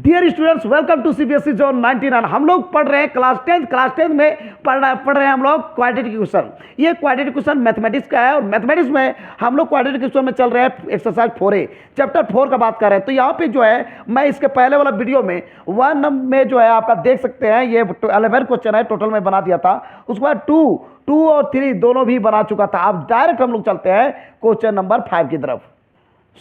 Dear students, welcome to CBSE zone 99। हम लोग पढ़ रहे हैं क्लास टेंथ में पढ़ रहे हैं हम लोग क्वाड्रेटिक क्वेश्चन। ये क्वाड्रेटिक क्वेश्चन मैथमेटिक्स का है और मैथमेटिक्स में हम लोग क्वाड्रेटिक क्वेश्चन में चल रहे हैं एक्सरसाइज 4A चैप्टर 4 का बात कर रहे हैं। तो यहाँ पे जो है मैं इसके पहले वाला वीडियो में 1 में जो है आपका देख सकते हैं, ये 11 क्वेश्चन है टोटल में बना दिया था। उसके बाद 2 और 3 दोनों भी बना चुका था। अब डायरेक्ट हम लोग चलते हैं क्वेश्चन नंबर 5 की तरफ,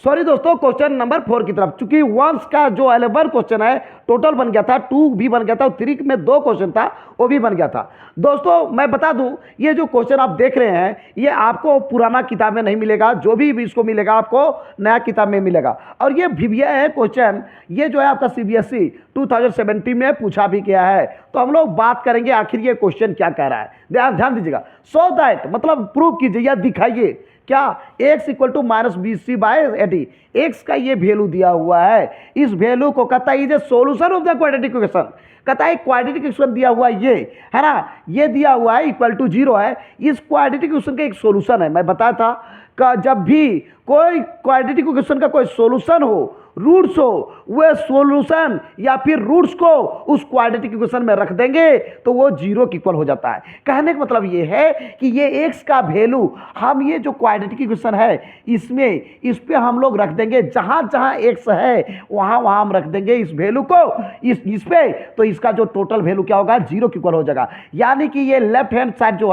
सॉरी दोस्तों क्वेश्चन नंबर 4 की तरफ। चूंकि 1 का जो 11 क्वेश्चन है टोटल बन गया था, 2 भी बन गया था और 3 में 2 क्वेश्चन था वो भी बन गया था। दोस्तों मैं बता दूं, ये जो क्वेश्चन आप देख रहे हैं ये आपको पुराना किताब में नहीं मिलेगा, जो भी इसको मिलेगा आपको नया किताब में मिलेगा। और ये वीवीए है क्वेश्चन, ये जो है आपका सीबीएसई 2017 में पूछा भी गया है। तो हम लोग बात करेंगे आखिर ये क्वेश्चन क्या कह रहा है, ध्यान दीजिएगा। सो दैट मतलब प्रूव कीजिए या दिखाइए क्या x equal to minus BC by 80। X का ये वैल्यू दिया हुआ है, इस वैल्यू को कहता है solution of the quadratic equation. कहता है क्वाड्रेटिक इक्वेशन दिया हुआ ये है ना, ये दिया हुआ है इक्वल टू 0 है। इस क्वाड्रेटिक इक्वेशन का एक सोल्यूशन है, मैं बताया था कि जब भी कोई क्वाड्रेटिक इक्वेशन का कोई सोल्यूशन हो, रूट्स हो, वह सोल्यूशन या फिर रूट्स को उस क्वाड्रेटिक इक्वेशन में रख देंगे तो वो 0 के इक्वल हो जाता है। कहने का मतलब ये है कि ये x का वैल्यू हम ये जो क्वाड्रेटिक इक्वेशन है इसमें इस पे हम लोग रख देंगे, जहां जहां x है वहां हम रख देंगे इस वैल्यू को इस पे, तो इसका जो टोटल वैल्यू क्या होगा 0 के इक्वल हो जाएगा। यानी कि ये लेफ्ट हैंड साइड जो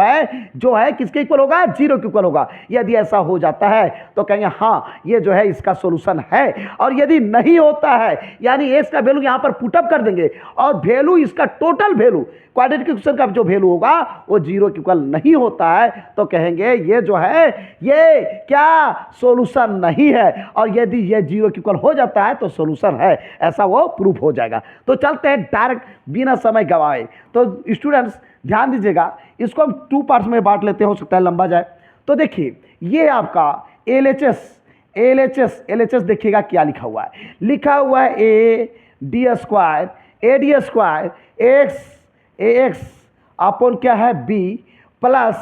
है किसके इक्वल होगा, 0 के इक्वल होगा। यदि ऐसा हो जाता है तो कहेंगे हाँ ये जो है इसका सोल्यूशन है। और यदि नहीं होता है यानी x का वैल्यू यहां पर पुटअप कर देंगे और वैल्यू इसका टोटल वैल्यू क्वाड्रेटिक इक्वेशन का जो वैल्यू होगा वो 0 के इक्वल नहीं होता है, तो कहेंगे ये जो है ये क्या सॉल्यूशन नहीं है। और यदि ये 0 के इक्वल हो जाता है तो सॉल्यूशन है, ऐसा वो प्रूफ हो जाएगा। तो चलते हैं डायरेक्ट बिना समय गवाए। तो स्टूडेंट्स ध्यान दीजिएगा, इसको हम 2 पार्ट्स में बांट लेते हैं, हो सकता है लंबा जाए। तो देखिए ये आपका LHS देखिएगा क्या लिखा हुआ है। लिखा हुआ है AD² AX अपॉन क्या है B प्लस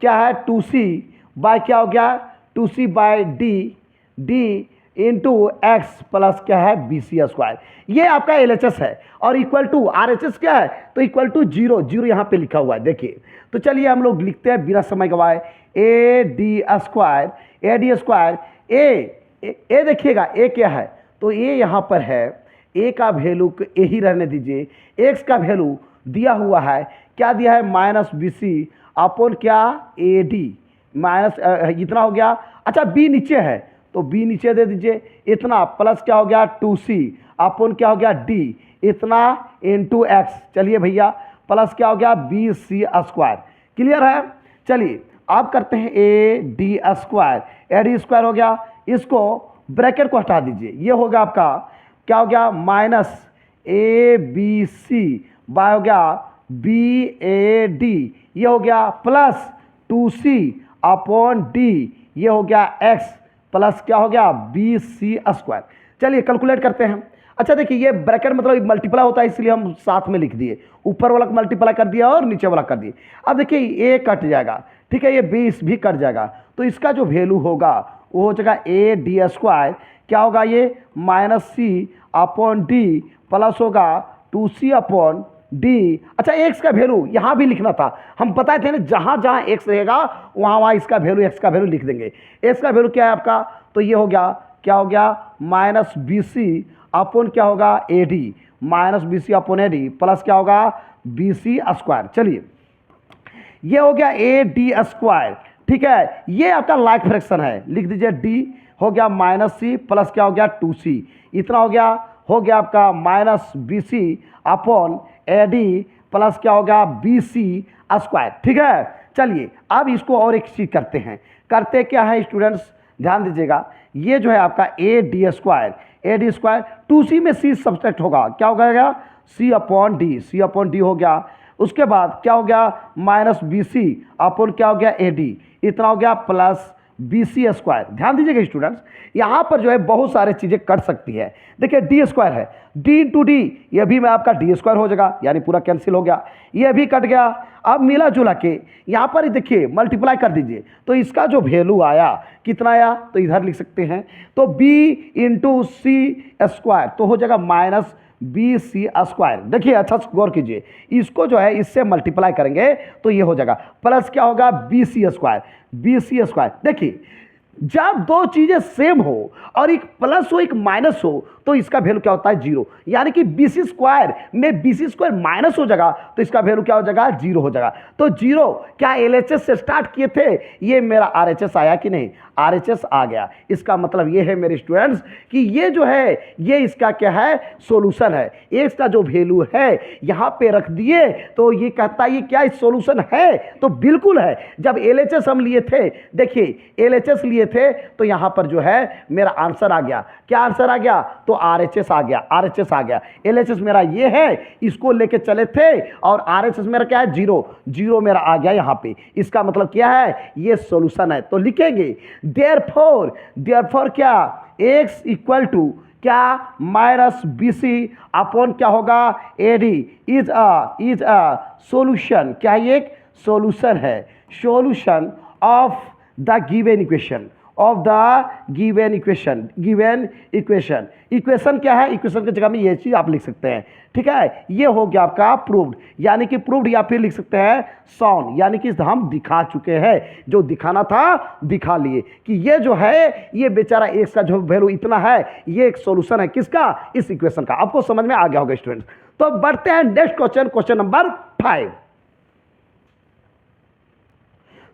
क्या है 2C बाय क्या हो गया 2C by D into x plus क्या है BC²। ये आपका LHS है और इक्वल टू RHS क्या है, तो इक्वल टू 0 यहाँ पे लिखा हुआ है। देखिए तो चलिए हम लोग लिखते हैं बिना समय गवाए AD²। ए देखिएगा ए क्या है, तो ए यहाँ पर है, ए का वैल्यू ए ही रहने दीजिए। एक्स का वैल्यू दिया हुआ है, क्या दिया है -BC अपॉन क्या AD माइनस इतना हो गया। अच्छा बी नीचे है तो बी नीचे दे दीजिए, इतना प्लस क्या हो गया 2C अपॉन क्या हो गया D इतना इंटू एक्स। चलिए भैया प्लस क्या हो गया BC²। क्लियर है। चलिए अब करते हैं AD² हो गया, इसको ब्रैकेट को हटा दीजिए, ये हो गया आपका क्या हो गया -ABC बाय हो गया BAD, ये हो गया प्लस 2C अपॉन D, ये हो गया x प्लस क्या हो गया BC²। चलिए कैलकुलेट करते हैं। अच्छा देखिए ये ब्रैकेट मतलब मल्टीप्लाई होता है, इसलिए हम साथ में लिख दिए, ऊपर वाला मल्टीप्लाई कर दिया और नीचे वाला कर दिए। अब देखिए ये कट जाएगा, ठीक है, ये 20 भी कट जाएगा, तो इसका जो वैल्यू होगा वो हो जाएगा AD² क्या होगा ये -C अपॉन D प्लस होगा 2C अपॉन D। अच्छा एक्स का वैल्यू यहाँ भी लिखना था, हम बताए थे ना जहाँ जहाँ एक्स रहेगा वहाँ इसका वैल्यू एक्स का वैल्यू लिख देंगे। एक्स का वैल्यू क्या है आपका, तो ये हो गया क्या हो गया -BC अपॉन क्या होगा AD -BC upon AD plus क्या होगा BC²। चलिए ये हो गया AD², ठीक है, ये आपका लाइक फ्रैक्शन है, लिख दीजिए D हो गया -C प्लस क्या हो गया 2C इतना हो गया आपका -BC अपॉन AD प्लस क्या होगा BC²। ठीक है। चलिए अब इसको और एक चीज़ करते हैं, करते क्या है स्टूडेंट्स ध्यान दीजिएगा। ये जो है आपका AD² 2C में C सब्सट्रैक्ट होगा, क्या हो गया C अपॉन D हो गया। उसके बाद क्या हो गया -BC अपॉन क्या हो गया AD इतना हो गया प्लस BC²। ध्यान दीजिएगा स्टूडेंट्स, यहाँ पर जो है बहुत सारे चीज़ें कट सकती है। देखिए D² है, D इंटू D ये भी में आपका D² हो जाएगा, यानी पूरा कैंसिल हो गया, ये भी कट गया। अब मिला जुला के यहाँ पर देखिए मल्टीप्लाई कर दीजिए, तो इसका जो वैल्यू आया कितना आया, तो इधर लिख सकते हैं, तो b इंटू सी स्क्वायर तो हो जाएगा माइनस बी सी स्क्वायर। देखिए अच्छा गौर कीजिए, इसको जो है इससे मल्टीप्लाई करेंगे तो ये हो जाएगा प्लस क्या होगा B C square, B C square. देखिए जब दो चीजें सेम हो और एक प्लस हो एक माइनस हो तो इसका वैल्यू क्या होता है जीरो, यानी कि बी सी स्क्वायर में बी सी स्क्वायर माइनस हो जाएगा तो इसका वैल्यू क्या हो जाएगा जीरो हो जाएगा। तो जीरो क्या एलएचएस से स्टार्ट किए थे, ये मेरा आरएचएस आया कि नहीं, आरएचएस आ गया। इसका मतलब ये है मेरे स्टूडेंट्स कि ये जो है ये इसका क्या है सॉल्यूशन है, एक्स का जो वैल्यू है यहाँ पे रख दिए तो ये कहता है ये क्या सॉल्यूशन है, तो बिल्कुल है। जब एलएचएस हम लिए थे, देखिए एलएचएस लिए थे तो यहाँ पर जो है मेरा आंसर आ गया, क्या आंसर आ गया, तो आरएचएस आ गया, आरएचएस आ गया। एलएचएस मेरा ये है, इसको लेके चले थे और आरएचएस मेरा क्या है जीरो, जीरो मेरा आ गया यहाँ पे। इसका मतलब क्या है, ये सॉल्यूशन है। तो लिखेंगे देयरफॉर क्या x इक्वल टू क्या माइनस बी सी अपॉन क्या होगा A D is a solution, क्या ये एक सॉल्यूशन है, solution of the given equation, of the given equation, given equation. Equation क्या है, इक्वेशन की जगह में ये चीज आप लिख सकते हैं, ठीक है। ये हो गया आपका प्रूव्ड, यानी कि प्रूव्ड, या फिर लिख सकते हैं शॉन, यानी कि हम दिखा चुके हैं, जो दिखाना था दिखा लिए कि ये जो है ये बेचारा एक्स का जो वैल्यू इतना है ये एक सॉल्यूशन है किसका, इस इक्वेशन का। आपको समझ में आ गया होगा स्टूडेंट्स। तो बढ़ते हैं नेक्स्ट क्वेश्चन, क्वेश्चन नंबर 5।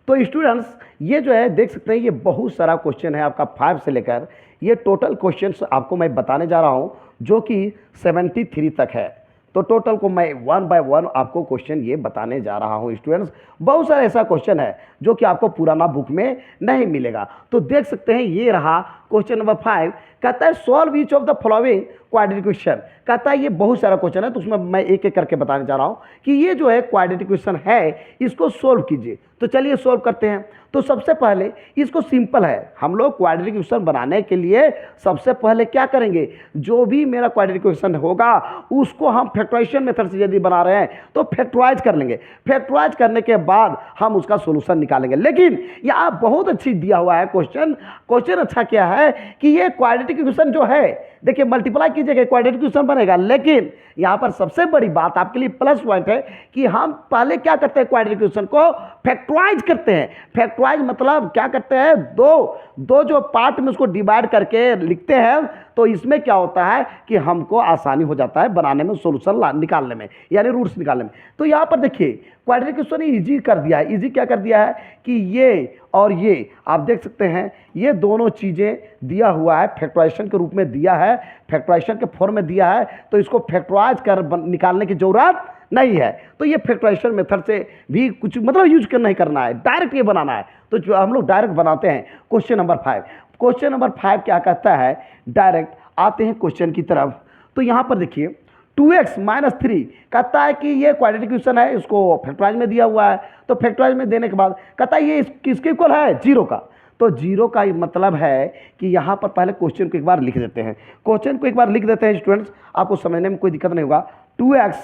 तो स्टूडेंट्स ये जो है देख सकते हैं ये बहुत सारा क्वेश्चन है आपका 5 से लेकर ये टोटल क्वेश्चंस आपको मैं बताने जा रहा हूं जो कि 73 तक है। तो टोटल को मैं 1 बाय 1 आपको क्वेश्चन ये बताने जा रहा हूं स्टूडेंट्स। बहुत सारा ऐसा क्वेश्चन है जो कि आपको पुराना बुक में नहीं मिलेगा। तो देख सकते हैं ये रहा क्वेश्चन नंबर 5, कहता है solve each of the following quadratic question. कहता है ये बहुत सारा क्वेश्चन है तो उसमें मैं एक एक करके बताने जा रहा हूं कि ये जो है क्वाड्रेटिक क्वेश्चन है इसको सोल्व कीजिए। तो चलिए सोल्व करते हैं। तो सबसे पहले इसको सिंपल है, हम लोग क्वाड्रेटिक क्वेश्चन बनाने के लिए सबसे पहले क्या करेंगे, जो भी मेरा क्वाड्रेटिक क्वेश्चन होगा उसको हम फैक्टराइजेशन मेथड से यदि बना रहे हैं तो फैक्टराइज कर लेंगे। फैक्टराइज करने के बाद हम उसका सॉल्यूशन निकालेंगे। लेकिन यहाँ बहुत अच्छी दिया हुआ है क्वेश्चन। क्वेश्चन अच्छा क्या है कि ये क्वाड्रेटिक क्वेश्चन जो है देखिए मल्टीप्लाई कीजिएगा क्वाड्रेटिक क्वेश्चन बनेगा। लेकिन यहाँ पर सबसे बड़ी बात आपके लिए प्लस पॉइंट है कि हम पहले क्या करते हैं, क्वाड्रेटिक क्वेश्चन को फैक्टराइज करते हैं। फैक्टराइज मतलब क्या करते हैं, दो जो पार्ट में उसको डिवाइड करके लिखते हैं तो इसमें क्या होता है कि हमको आसानी हो जाता है बनाने में, सॉल्यूशन निकालने में, यानी रूट्स निकालने में। तो यहाँ पर देखिए क्वाड्रेटिक क्वेश्चन इजी कर दिया है। इजी क्या कर दिया है कि ये और ये आप देख सकते हैं ये दोनों चीज़ें दिया हुआ है, फैक्टराइजेशन के रूप में दिया है, फैक्टराइजेशन के फॉर्म में दिया है, तो इसको फैक्टराइज कर निकालने की जरूरत नहीं है। तो ये फैक्टराइजेशन मेथड से भी कुछ मतलब यूज नहीं करना है, डायरेक्ट ये बनाना है। तो जो हम लोग डायरेक्ट बनाते हैं क्वेश्चन नंबर 5। क्वेश्चन नंबर 5 क्या कहता है, डायरेक्ट आते हैं क्वेश्चन की तरफ। तो यहाँ पर देखिए 2x माइनस 3 कहता है कि ये क्वाड्रेटिक क्वेश्चन है, इसको फैक्टराइज में दिया हुआ है। तो फैक्टराइज में देने के बाद कहता है ये किसके इक्वल है, जीरो का। तो जीरो का मतलब है कि यहाँ पर पहले क्वेश्चन को एक बार लिख देते हैं। क्वेश्चन को एक बार लिख देते हैं स्टूडेंट्स, आपको समझने में कोई दिक्कत नहीं होगा। 2x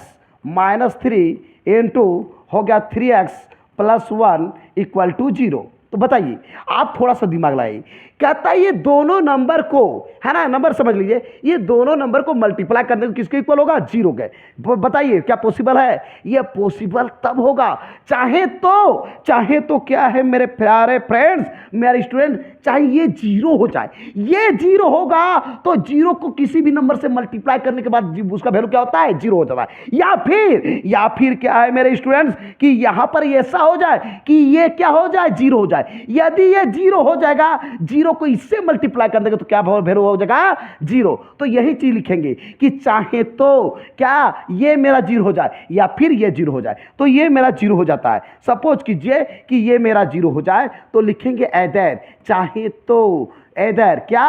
माइनस 3 इंटू हो गया 3x प्लस 1 इक्वल टू 0। तो बताइए आप थोड़ा सा दिमाग लाइए, कहता है ये दोनों नंबर को, है ना, नंबर समझ लीजिए, ये दोनों नंबर को मल्टीप्लाई करने को किसके इक्वल होगा, जीरो के। बताइए क्या पॉसिबल है, ये पॉसिबल तब होगा चाहे तो क्या है मेरे प्यारे फ्रेंड्स, मेरे स्टूडेंट, चाहे ये जीरो हो जाए, ये जीरो होगा तो जीरो को किसी भी नंबर से मल्टीप्लाई करने के बाद उसका वैल्यू क्या होता है, जीरो हो जाता है। या फिर क्या है मेरे स्टूडेंट्स कि यहां पर ऐसा हो जाए कि ये क्या हो जाए, जीरो हो जाए। यदि ये जीरो हो जाएगा, जीरो को इससे मल्टीप्लाई कर देगा तो क्या वैल्यू हो जाएगा, जीरो। तो यही चीज लिखेंगे कि चाहे तो क्या ये मेरा जीरो हो जाए या फिर ये जीरो हो जाए। तो ये मेरा जीरो हो जाता है। सपोज कीजिए कि ये मेरा जीरो हो जाए तो लिखेंगे एदर, चाहे तो एदर क्या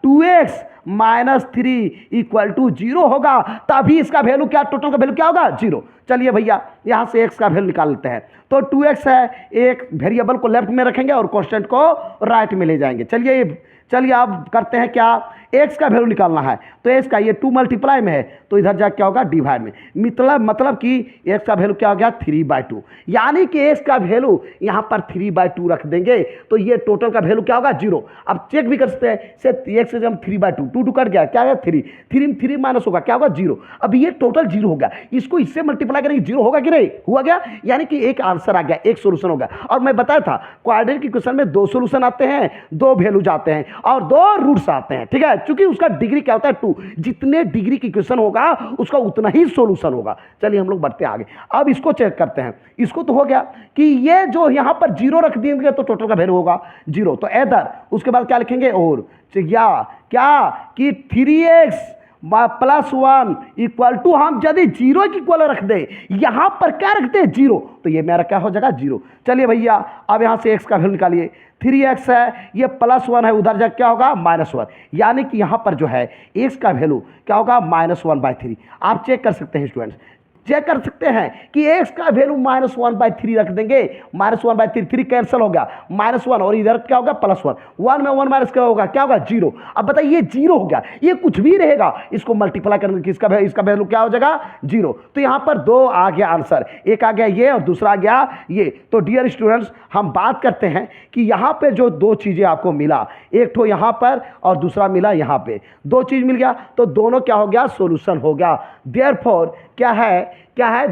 2x माइनस 3 इक्वल टू 0 होगा, तभी इसका वैल्यू क्या, टोटल का वैल्यू क्या होगा, जीरो। चलिए भैया यहां से x का वैल्यू निकाल लेते हैं। तो 2x है, एक वेरिएबल को लेफ्ट में रखेंगे और कांस्टेंट को राइट में ले जाएंगे। चलिए अब करते हैं क्या, एक्स का वैल्यू निकालना है तो एक्स का ये 2 मल्टीप्लाई में है तो इधर जा क्या होगा डिवाइड में, मतलब कि एक्स का वैल्यू क्या हो गया 3/2, यानी कि एक्स का वैल्यू यहाँ पर 3/2 रख देंगे तो ये टोटल का वैल्यू क्या होगा 0। अब चेक भी कर सकते हैं से एक्स से जब 3/2, 2 कट गया क्या है 3 माइनस होगा क्या होगा 0। अब ये टोटल 0 हो गया, इसको इससे मल्टीप्लाई करेंगे 0 होगा कि नहीं, हुआ गया, यानी कि एक आंसर आ गया, एक सोल्यूशन हो गया। और मैं बताया था क्वाड्रेटिक इक्वेशन में 2 सोल्यूशन आते हैं, 2 वैल्यूज आते हैं और 2 रूट्स आते हैं, ठीक है, क्योंकि उसका डिग्री क्या होता है 2, जितने डिग्री की इक्वेशन होगा उसका उतना ही सोल्यूशन होगा। चलिए हम लोग बढ़ते हैं आगे। अब इसको चेक करते हैं, इसको तो हो गया कि ये जो यहां पर 0 रख देंगे तो टोटल का वैल्यू होगा 0, तो इधर उसके बाद क्या लिखेंगे और क्या कि 3x प्लस 1 इक्वल टू, हम यदि 0 की इक्वल रख दे, यहां पर क्या रखते हैं 0, तो ये मेरा क्या हो जाएगा 0। चलिए भैया अब यहां से x का वैल्यू निकालिए, 3x है, ये प्लस 1 है, उधर जा क्या होगा -1, यानी कि यहां पर जो है x का वैल्यू क्या होगा -1/3। आप चेक कर सकते हैं स्टूडेंट्स, चेक कर सकते हैं कि x का वैल्यू -1/3 रख देंगे, -1/3, 3 कैंसिल हो गया, -1 और इधर क्या होगा +1, 1 में 1 माइनस क्या होगा 0। अब बताइए ये 0 हो गया, ये कुछ भी रहेगा, इसको मल्टीप्लाई करने की इसका वैल्यू क्या हो जाएगा 0। तो यहां पर 2 आ गया आंसर, एक आ गया ये और दूसरा आ गया ये। तो डियर स्टूडेंट्स हम बात करते हैं कि यहां पे जो 2 चीजें आपको मिला, एक तो यहां पर और दूसरा मिला यहां पे, 2 चीज मिल गया तो दोनों क्या हो गया सोल्यूशन हो गया। देयरफॉर क्या है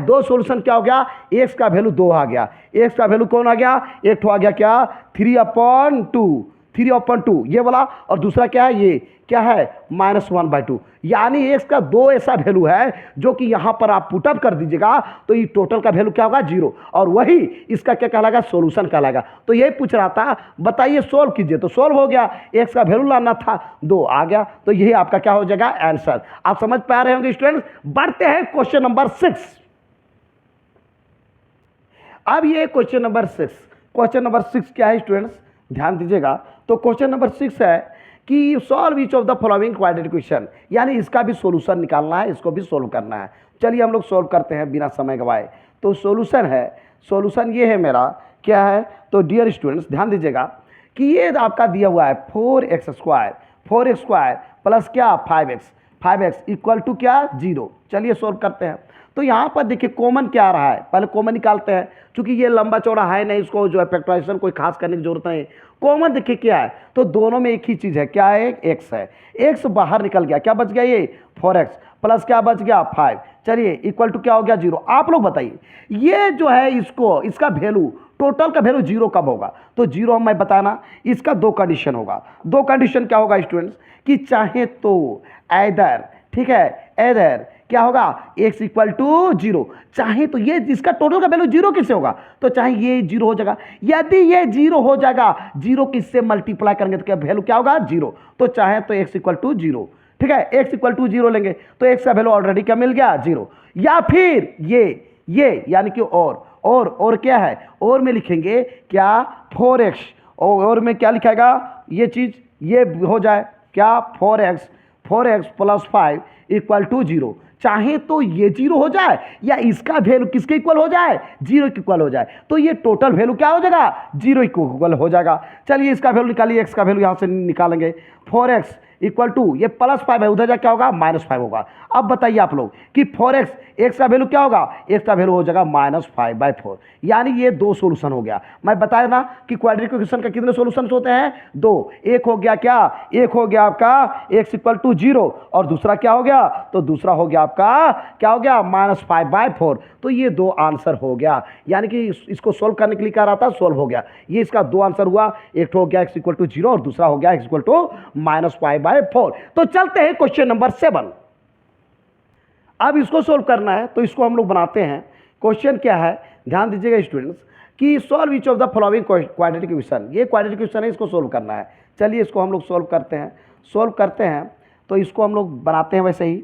2 सोल्यूशन क्या हो गया, एक्स का वैल्यू 2 आ गया, एक्स का वैल्यू कौन आ गया, एक तो आ गया क्या 3/2 ये वाला, और दूसरा क्या है ये क्या है -1/2, यानी एक्स का 2 ऐसा वैल्यू है जो कि यहां पर आप पुटअप कर दीजिएगा तो ये टोटल का वैल्यू क्या होगा 0, और वही इसका क्या कहलाएगा सोल्यूशन कहलाएगा। तो यही पूछ रहा था, बताइए सोल्व कीजिए, तो सोल्व हो गया, एक्स का वैल्यू लाना था 2 आ गया, तो यही आपका क्या हो जाएगा आंसर। आप समझ पा रहे होंगे स्टूडेंट्स। बढ़ते हैं क्वेश्चन नंबर 6। अब ये क्वेश्चन नंबर 6 क्या है स्टूडेंट्स, ध्यान दीजिएगा। तो क्वेश्चन नंबर 6 है कि solve each of the following quadratic equation, यानी इसका भी सॉल्यूशन निकालना है, इसको भी सोल्व करना है। चलिए हम लोग सोल्व करते हैं बिना समय गवाए। तो सॉल्यूशन ये है मेरा, क्या है, तो डियर स्टूडेंट्स ध्यान दीजिएगा कि ये आपका दिया हुआ है 4x² प्लस क्या 5x इक्वल टू क्या 0। चलिए सोल्व करते हैं। तो यहाँ पर देखिए कॉमन क्या आ रहा है, पहले कॉमन निकालते हैं, क्योंकि ये लंबा चौड़ा है नहीं, इसको जो है फैक्टराइजेशन कोई खास करने की जरूरत नहीं। कॉमन देखिए क्या है, तो दोनों में एक ही चीज़ है, क्या है x है, x बाहर निकल गया, क्या बच गया ये 4x प्लस क्या बच गया 5, चलिए इक्वल टू क्या हो गया 0। आप लोग बताइए ये जो है इसका वैल्यू टोटल का वैल्यू 0 कब होगा, तो 0 मैं बताना, इसका 2 कंडीशन होगा। 2 कंडीशन क्या होगा स्टूडेंट्स कि चाहे तो ऐदर, ठीक है, ऐदर क्या होगा x इक्वल टू 0, चाहे तो ये इसका टोटल का वैल्यू 0 किससे होगा, तो चाहे ये 0 हो जाएगा, यदि ये 0 हो जाएगा 0 किससे मल्टीप्लाई करेंगे तो क्या वैल्यू क्या होगा 0, तो चाहे तो x इक्वल टू 0, ठीक है, x इक्वल टू 0 लेंगे तो x का वैल्यू ऑलरेडी क्या मिल गया 0, या फिर ये यानी कि और क्या है, और में लिखेंगे क्या 4x, और में क्या लिखाएगा ये चीज ये हो जाए क्या 4x प्लस 5 इक्वल टू 0, चाहे तो ये 0 हो जाए या इसका वैल्यू किसके इक्वल हो जाए 0 के इक्वल हो जाए, तो ये टोटल वैल्यू क्या हो जाएगा 0 इक्वल हो जाएगा। चलिए इसका वैल्यू निकालिए, x का वैल्यू यहां से निकालेंगे, 4x इक्वल टू ये +5 है, उधर जा क्या होगा -5 होगा। अब बताइए आप लोग कि 4x x का वैल्यू क्या होगा, x का वैल्यू हो जाएगा -5/4, यानी ये 2 सोल्यूशन हो गया। मैं बताया ना कि क्वाड्रेटिक इक्वेशन का कितने सोल्यूशन होते हैं 2, एक हो गया क्या, एक हो गया आपका x इक्वल टू 0 और दूसरा क्या हो गया, तो दूसरा हो गया आपका क्या हो गया -5/4, तो ये 2 आंसर हो गया, यानी कि इसको सोल्व करने के लिए क्या रहा था सोल्व हो गया। ये इसका 2 आंसर हुआ, एक हो गया x इक्वल टू 0 और दूसरा हो गया x इक्वल टू -5/4। तो चलते हैं क्वेश्चन नंबर 7। अब इसको सोल्व करना है तो इसको हम लोग बनाते हैं। क्वेश्चन क्या है, ध्यान दीजिएगा स्टूडेंट्स कि solve each of the following quadratic equation, ये क्वाड्रेटिक इक्वेशन है, इसको सोल्व करना है। चलिए इसको हम लोग सोल्व करते हैं तो इसको हम लोग बनाते हैं। वैसे ही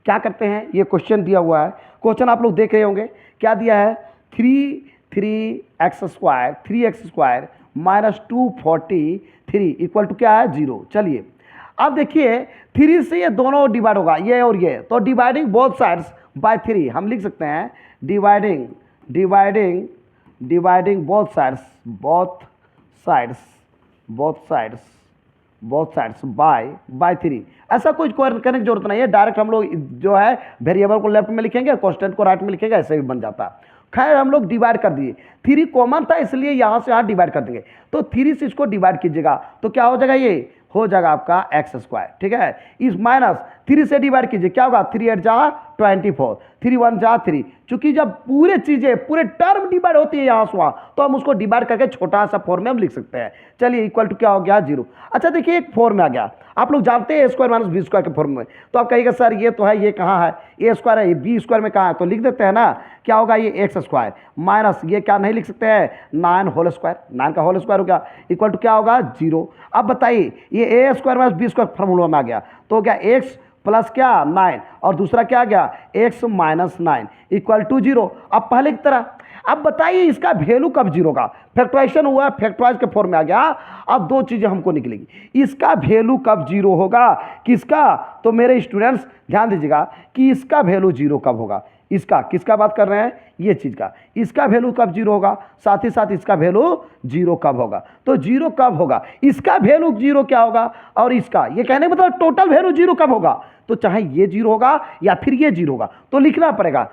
क्या करते हैं, ये क्वेश्चन दिया हुआ है, क्वेश्चन आप लोग देख रहे होंगे, क्या दिया है 3x square minus 243 equal to क्या है 0। चलिए अब देखिए 3 से ये दोनों डिवाइड होगा, ये और ये, तो डिवाइडिंग बोथ साइड्स बाय 3 हम लिख सकते हैं, dividing both sides both sides by 3। ऐसा कुछ करने की जरूरत नहीं है, डायरेक्ट हम लोग जो है वेरिएबल को लेफ्ट में लिखेंगे, कांस्टेंट को राइट में लिखेंगे, ऐसे भी बन जाता है। खैर हम लोग डिवाइड कर दिए, 3 कॉमन था इसलिए यहाँ से यहाँ डिवाइड कर देंगे, तो 3 से इसको डिवाइड कीजिएगा तो क्या हो जाएगा, ये हो जाएगा आपका x², ठीक है। इस माइनस 3 से डिवाइड कीजिए, क्या होगा, 3 8 जा 24, 3 1 जा 3। चूंकि जब पूरे चीजें पूरे टर्म डिवाइड होती है यहाँ से वहाँ, तो हम उसको डिवाइड करके छोटा सा फॉर्म में हम लिख सकते हैं। चलिए इक्वल टू क्या हो गया, 0। अच्छा देखिए एक फॉर्म में आ गया, आप लोग जानते हैं a² - b² के फॉर्म में, तो आप कहिएगा सर ये तो है, ये कहाँ है, a² है, ये b² में कहाँ है, तो लिख देते हैं ना, क्या होगा, ये x² माइनस ये क्या नहीं लिख सकते हैं, 9 होल स्क्वायर, 9 का होल स्क्वायर हो गया, इक्वल टू क्या होगा, 0। अब बताइए ये a² - b² फॉर्मूला में आ गया, तो हो गया x प्लस क्या 9 और दूसरा क्या आ गया x - 9 इक्वल टू 0। अब पहले की तरह, अब बताइए इसका वैल्यू कब 0 होगा, फैक्टराइजेशन हुआ, फैक्टराइज के फॉर्म में आ गया। अब दो चीजें हमको निकलेगी, इसका वैल्यू कब 0 होगा, किसका, तो मेरे स्टूडेंट्स ध्यान दीजिएगा कि इसका वैल्यू 0 कब होगा, इसका किसका बात कर रहे हैं, ये चीज का, इसका वैल्यू कब 0 होगा, साथ ही साथ इसका वैल्यू 0 कब होगा, तो 0 कब होगा, इसका वैल्यू 0 क्या होगा, और इसका, ये कहने मतलब टोटल वैल्यू 0 कब होगा, तो चाहे ये 0 होगा या फिर ये 0 होगा, तो लिखना पड़ेगा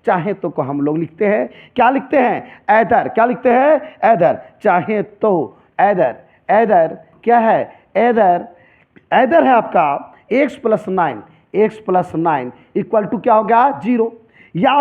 चाहे तो को हम लोग लिखते हैं, क्या लिखते हैं, ऐदर, क्या लिखते हैं, ऐदर, चाहे तो ऐदर क्या है, ऐदर है आपका x + 9 इक्वल टू क्या हो गया 0, या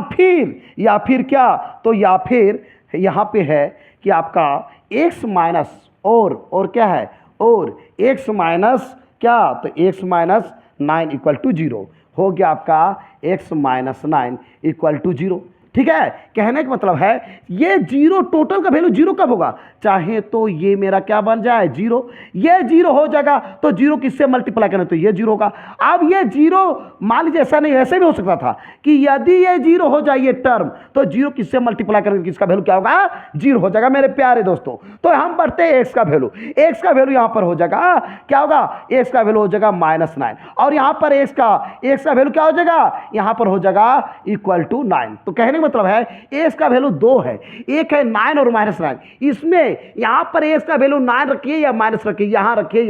फिर क्या, तो या फिर यहाँ पे है कि आपका x माइनस और क्या है, और x माइनस क्या, तो x - 9 इक्वल टू 0 हो गया आपका, x - 9 इक्वल टू 0, ठीक है। कहने का मतलब है ये 0 टोटल का वैल्यू 0 कब होगा, चाहे तो ये मेरा क्या बन जाए 0, ये 0 हो जाएगा, तो 0 किससे मल्टीप्लाई करना, तो ये 0 होगा। अब ये 0 मान लीजिए, ऐसा नहीं, ऐसे भी हो सकता था कि यदि ये 0 हो जाए ये टर्म, तो 0 किससे मल्टीप्लाई करेंगे, किसका वैल्यू क्या होगा, 0 हो जाएगा मेरे प्यारे दोस्तों। तो हम पढ़ते हैं x का वैल्यू, यहां पर हो जाएगा क्या होगा, x का वैल्यू हो जाएगा -9, और यहां पर x का वैल्यू क्या हो जाएगा, यहां पर हो जाएगा इक्वल टू 9। तो कहने मतलब है x का वैल्यू 2 है, एक है 9 और -9, इसमें यहां पर x का वैल्यू 9 रखिए या माइनस रखिए, यहां रखिए,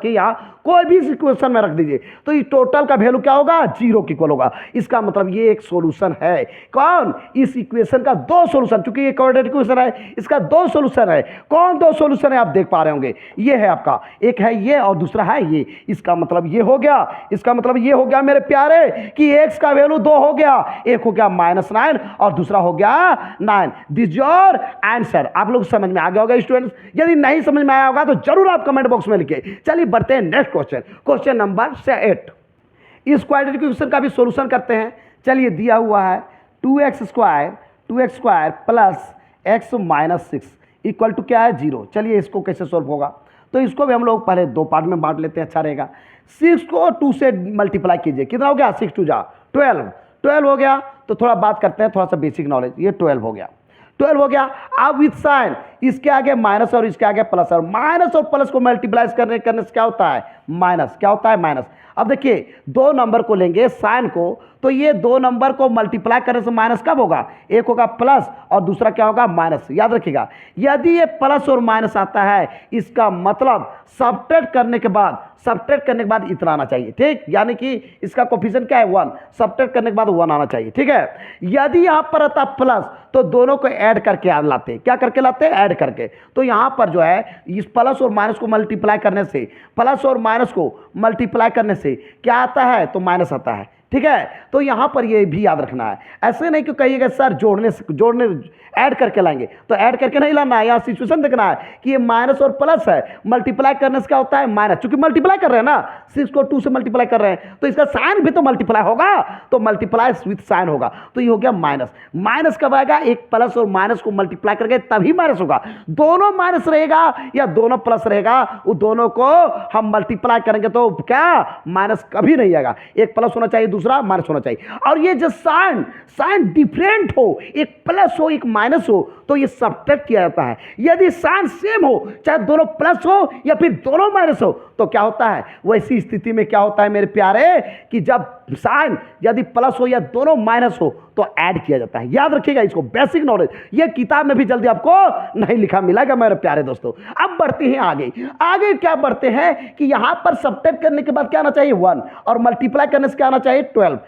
यहां कोई भी इक्वेशन में रख दीजिए, तो इस टोटल का वैल्यू क्या होगा, 0 के इक्वल होगा। इसका मतलब ये एक सॉल्यूशन है, कौन, इस इक्वेशन का 2 सॉल्यूशन, चूंकि ये क्वाड्रेटिक इक्वेशन है, इसका 2 सॉल्यूशन है। कौन 2 सॉल्यूशन है आप देख पा रहे होंगे, ये है आपका, एक है ये और दूसरा है ये। इसका मतलब ये हो गया, इसका मतलब ये हो गया मेरे प्यारे कि x का वैल्यू 2 हो गया, एक हो गया -9 और दूसरा हो गया 9। This your answer. आप लोग समझ में आ गया होगा स्टूडेंट्स, यदि नहीं समझ में आया होगा तो जरूर आप कमेंट बॉक्स में लिखिए। चलिए बढ़ते हैं नेक्स्ट क्वेश्चन नंबर 8। इस क्वाड्रेटिक इक्वेशन का भी सॉल्यूशन करते हैं। चलिए दिया हुआ है 2x² plus x - 6 equal to क्या है 0। चलिए इसको कैसे सॉल्व होगा, तो इसको भी हम लोग पहले 2 पार्ट में बांट लेते हैं, अच्छा रहेगा। 6 को 2 से मल्टीप्लाई कीजिए, कितना हो गया, 6 2 जा 12 हो गया। तो थोड़ा बात करते हैं, थोड़ा सा बेसिक नॉलेज, ये 12 हो गया, 12 हो गया। अब विथ साइन, इसके आगे माइनस और इसके आगे प्लस, और माइनस और प्लस को मल्टीप्लाई करने से क्या होता है, माइनस, क्या होता है, माइनस। अब देखिए 2 नंबर को लेंगे साइन को, तो ये 2 नंबर को मल्टीप्लाई करने से माइनस कब होगा, एक होगा प्लस और दूसरा क्या होगा, माइनस। याद रखिएगा यदि ये प्लस और माइनस आता है, इसका मतलब सब्ट्रैक्ट करने के बाद इतना आना चाहिए, ठीक, यानी कि इसका कोफिशिएंट क्या है 1, सब्ट्रैक्ट करने के बाद 1 आना चाहिए, ठीक है। यदि यहां पर आता प्लस, तो दोनों को ऐड करके लाते, क्या करके लाते हैं, ऐड करके। तो यहां पर जो है इस प्लस और माइनस को मल्टीप्लाई करने से, प्लस और माइनस को मल्टीप्लाई करने से क्या आता है, तो माइनस आता है, ठीक है। तो यहां पर ये भी याद रखना है, ऐसे नहीं कि कहिएगा सर जोड़ने ऐड करके लाएंगे, तो ऐड करके नहीं लाना है, यहां सिचुएशन देखना है कि ये माइनस और प्लस है, मल्टीप्लाई करने से क्या होता है, माइनस। चूंकि मल्टीप्लाई कर रहे हैं ना, 6 को 2 से मल्टीप्लाई कर रहे हैं, तो इसका साइन भी तो मल्टीप्लाई होगा, तो मल्टीप्लाई विथ साइन होगा, तो ये हो गया माइनस। माइनस कब आएगा, एक प्लस और माइनस को मल्टीप्लाई करके तभी माइनस होगा। दोनों माइनस रहेगा या दोनों प्लस रहेगा, वो दोनों को हम मल्टीप्लाई करेंगे तो क्या, माइनस कभी नहीं आएगा, एक प्लस होना चाहिए, दूसरा माइनस होना चाहिए। और ये जो साइन डिफरेंट हो, एक प्लस हो एक माइनस हो, तो ये सब्ट्रैक्ट किया जाता है। यदि साइन सेम हो, चाहे दोनों प्लस हो या फिर दोनों माइनस हो, तो क्या होता है, वैसी स्थिति में क्या होता है मेरे प्यारे कि जब साइन यदि प्लस हो या दोनों माइनस हो तो ऐड किया जाता है। याद रखिएगा इसको, बेसिक नॉलेज, ये किताब में भी जल्दी आपको नहीं लिखा मिलेगा मेरे प्यारे दोस्तों। अब बढ़ते हैं आगे। आगे क्या बढ़ते हैं कि यहां पर सब्ट्रैक्ट करने के बाद क्या आना चाहिए 1, और मल्टीप्लाई करने से क्या आना चाहिए 12।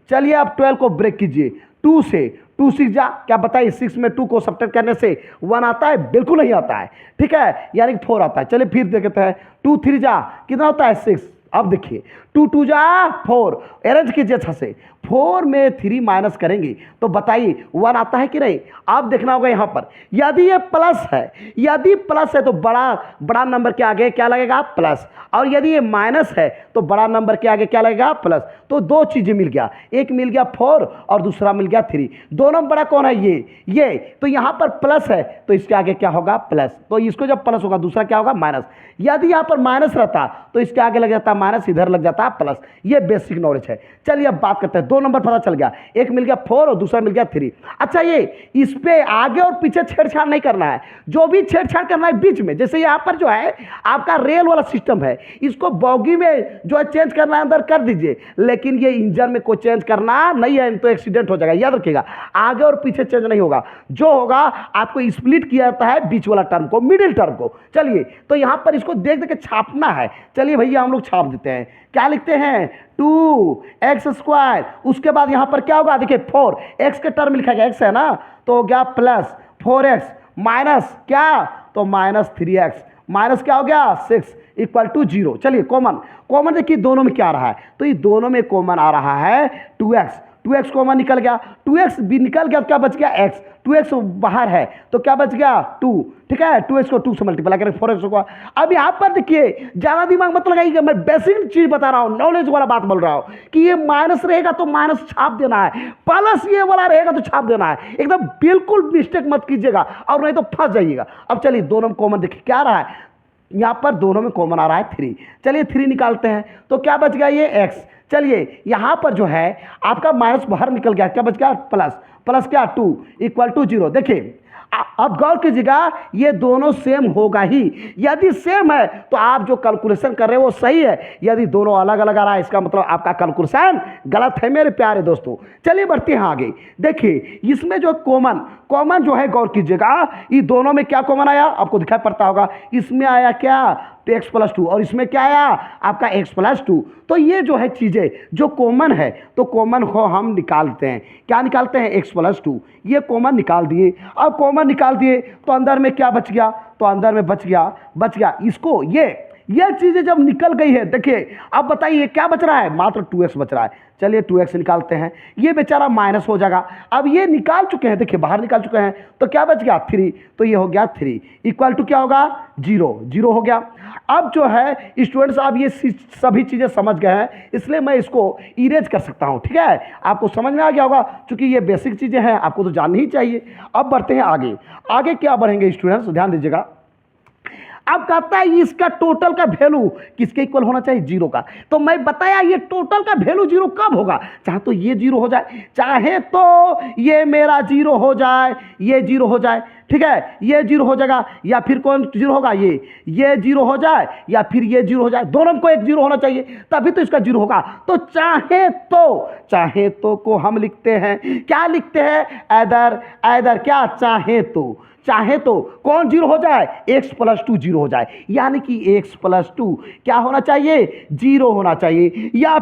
चलिए आप 12 को ब्रेक कीजिए 2 से, 2 6 जा, क्या बताइए 6 में 2 को सब्ट्रैक्ट करने से 1 आता है? बिल्कुल नहीं आता है, ठीक है, यानी 4 आता है। चलिए फिर देखते हैं, 2 3 जा कितना होता है 6। अब देखिए 2 2 जा 4, अरेंज कीजिए अच्छा से, 4 में 3 माइनस करेंगे तो बताइए 1 आता है कि नहीं? आप देखना होगा यहां पर, यदि ये प्लस है, यदि प्लस है तो बड़ा नंबर के आगे क्या लगेगा? प्लस। और यदि ये माइनस है तो बड़ा नंबर के आगे क्या लगेगा? प्लस। तो दो चीजें मिल गया, एक मिल गया 4 और दूसरा मिल गया 3। दोनों बड़ा कौन है? ये। तो यहां पर प्लस है तो इसके आगे क्या होगा? प्लस। तो इसको जब प्लस होगा दूसरा क्या होगा? माइनस। यदि यहां पर माइनस रहता तो इसके आगे लग जाता माइनस, इधर लग जाता प्लस। ये बेसिक नॉलेज है। चलिए अब बात करते हैं, 2 नंबर पता चल गया, एक मिल गया 4 और दूसरा मिल गया 3। अच्छा, ये इस पे आगे और पीछे छेड़छाड़ नहीं करना है, जो भी छेड़छाड़ करना है बीच में। जैसे यहाँ पर जो है आपका रेल वाला सिस्टम है, इसको बॉगी में जो है चेंज करना है अंदर कर दीजिए, लेकिन ये इंजन में कोई चेंज करना नहीं है, तो एक्सीडेंट हो जाएगा। याद रखिएगा, आगे और पीछे चेंज नहीं होगा, जो होगा आपको स्प्लिट किया जाता है बीच वाला टर्म को, मिडिल टर्म को। चलिए तो यहां पर इसको देख देख के छापना है। चलिए भैया हम लोग छाप देते हैं, क्या लिखते हैं? 2x²। उसके बाद यहां पर क्या होगा? देखिए 4 x के टर्म लिखा गया, x है ना, तो हो गया प्लस 4x माइनस क्या? तो माइनस 3x, माइनस क्या हो गया? 6 इक्वल टू 0। चलिए कॉमन देखिए दोनों में क्या आ रहा है, तो ये दोनों में कॉमन आ रहा है 2x कॉमन निकल गया, 2x भी निकल गया, क्या बच गया? x। 2x बाहर है तो क्या बच गया? 2, ठीक है, 2x को 2 से मल्टीप्लाई करें 4x को। अब यहाँ पर देखिए, ज़्यादा दिमाग मत लगाइएगा, मैं बेसिक चीज़ बता रहा हूँ, नॉलेज वाला बात बोल रहा हूँ कि ये माइनस रहेगा तो माइनस छाप देना है, प्लस ये वाला रहेगा तो छाप देना है। एकदम बिल्कुल मिस्टेक मत कीजिएगा और नहीं तो फंस जाइएगा। अब चलिए दोनों में कॉमन देखिए क्या रहा है, यहाँ पर दोनों में कॉमन आ रहा है 3। चलिए 3 निकालते हैं तो क्या बच गया? ये x। चलिए यहाँ पर जो है आपका माइनस बाहर निकल गया, क्या बच गया? प्लस क्या? 2 इक्वल टू 0। देखिए अब गौर कीजिएगा, ये दोनों सेम होगा ही। यदि सेम है तो आप जो कैलकुलेशन कर रहे हो वो सही है, यदि दोनों अलग अलग आ रहा है इसका मतलब आपका कैलकुलेशन गलत है मेरे प्यारे दोस्तों। चलिए बढ़ते हैं आगे। देखिए इसमें जो कॉमन जो है, गौर कीजिएगा, ये दोनों में क्या कॉमन आया आपको दिखाई पड़ता होगा। इसमें आया क्या? x+2 और इसमें क्या आया? आपका x+2। तो ये जो है चीज़ें जो कॉमन है, तो कॉमन को हम निकालते हैं, क्या निकालते हैं? x+2। ये कॉमन निकाल दिए। अब कॉमन निकाल दिए तो अंदर में क्या बच गया? तो अंदर में बच गया इसको, ये चीज़ें जब निकल गई है, देखिए अब बताइए क्या बच रहा है? मात्र 2x बच रहा है। चलिए 2x निकालते हैं, ये बेचारा माइनस हो जाएगा। अब ये निकाल चुके हैं, देखिए बाहर निकाल चुके हैं, तो क्या बच गया? 3। तो ये हो गया 3 इक्वल टू क्या होगा? 0 हो गया। अब जो है स्टूडेंट्स, आप ये सभी चीज़ें समझ गए हैं, इसलिए मैं इसको इरेज कर सकता हूँ, ठीक है, आपको समझ में आ गया होगा, क्योंकि ये बेसिक चीज़ें हैं, आपको तो जाननी ही चाहिए। अब बढ़ते हैं आगे क्या बढ़ेंगे स्टूडेंट्स, ध्यान दीजिएगा। अब कहता है इसका टोटल का वैल्यू किसके इक्वल होना चाहिए? 0 का। तो मैं बताया ये टोटल का वैल्यू 0 कब होगा? चाहे तो ये 0 हो जाए, चाहे तो ये मेरा 0 हो जाए, ये 0 हो जाए, ठीक है, ये 0 हो जाएगा, या फिर कौन 0 होगा? ये 0 हो जाए, या फिर ये 0 हो जाए, दोनों को एक 0 होना चाहिए, तभी तो इसका 0 होगा। तो चाहे तो को हम लिखते हैं, क्या लिखते हैं? ऐदर क्या? चाहे तो कौन 0 हो जाए? x+2 0 हो जाए, यानी कि x+2 क्या होना चाहिए? 0 होना चाहिए। या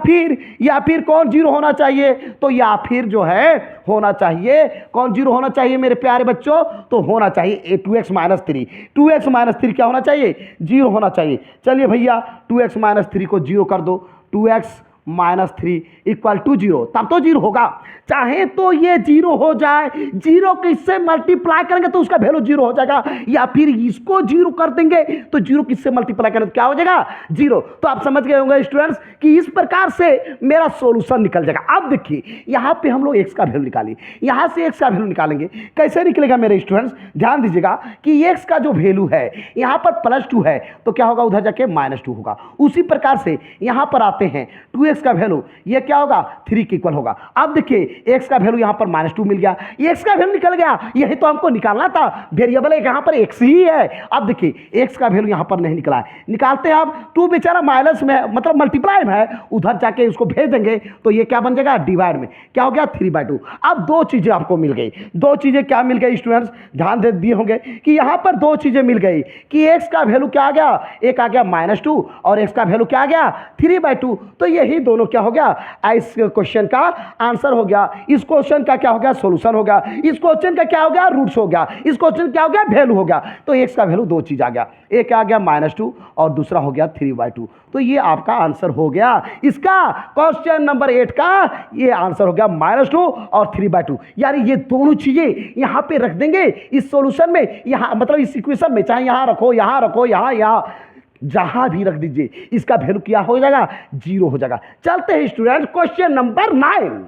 फिर कौन 0 होना चाहिए? तो या फिर जो है होना चाहिए, कौन 0 होना चाहिए मेरे प्यारे बच्चों? तो होना चाहिए 2x-3। 2x-3 क्या होना चाहिए? 0 होना चाहिए। चलिए भैया 2x-3 को 0 कर दो, 2x-3 इक्वल टू 0, तब तो 0 होगा। चाहे तो ये 0 हो जाए, 0 किससे मल्टीप्लाई करेंगे तो उसका वैल्यू 0 हो जाएगा, या फिर इसको 0 कर देंगे तो 0 किससे मल्टीप्लाई करेंगे तो क्या हो जाएगा? 0। तो आप समझ गए होंगे स्टूडेंट्स कि इस प्रकार से मेरा सॉल्यूशन निकल जाएगा। अब देखिए यहाँ पे हम लोग x का वैल्यू निकालिए, यहाँ से x का वैल्यू निकालेंगे, कैसे निकलेगा मेरे स्टूडेंट्स? ध्यान दीजिएगा कि x का जो वैल्यू है यहाँ पर +2 है तो क्या होगा? उधर जाके -2 होगा। उसी प्रकार से यहाँ पर आते हैं, 2x एक्स का वैल्यू ये क्या होगा 3 के इक्वल होगा। अब देखिए एक्स का वैल्यू यहाँ पर -2 मिल गया, एक्स का वैल्यू निकल गया, यही तो हमको निकालना था, वेरिएबल एक यहाँ पर एक्स ही है। अब देखिए एक्स का वैल्यू यहाँ पर नहीं निकला है, निकालते हैं अब 2 बेचारा माइनस में मतलब मल्टीप्लाई में है, उधर जाके उसको भेज देंगे तो ये क्या बन जाएगा डिवाइड में, क्या हो गया 3/2। अब दो चीजें आपको मिल गई, दो चीजें क्या मिल गई स्टूडेंट्स, ध्यान दे दिए होंगे कि यहाँ पर दो चीजें मिल गई कि एक्स का वैल्यू क्या आ गया, एक आ गया -2 और एक्स का वैल्यू क्या आ गया 3/2। तो यही दोनों क्या हो गया इस क्वेश्चन का आंसर हो गया, इस क्वेश्चन का क्या हो गया सॉल्यूशन हो गया, इस क्वेश्चन का क्या हो गया रूट्स हो गया, इस क्वेश्चन क्या हो गया वैल्यू हो गया। तो एक्स का वैल्यू दो चीज आ गया, एक आ गया -2 और दूसरा हो गया 3/2। तो ये आपका आंसर हो गया इसका क्वेश्चन नंबर 8 का, ये आंसर हो गया -2 और 3/2। यानी ये दोनों चीजें यहां पे रख देंगे इस सॉल्यूशन में, यहां मतलब इस इक्वेशन में, चाहे यहां रखो यहां रखो यहां जहां भी रख दीजिए, इसका वैल्यू क्या हो जाएगा 0 हो जाएगा। चलते हैं स्टूडेंट क्वेश्चन नंबर 9,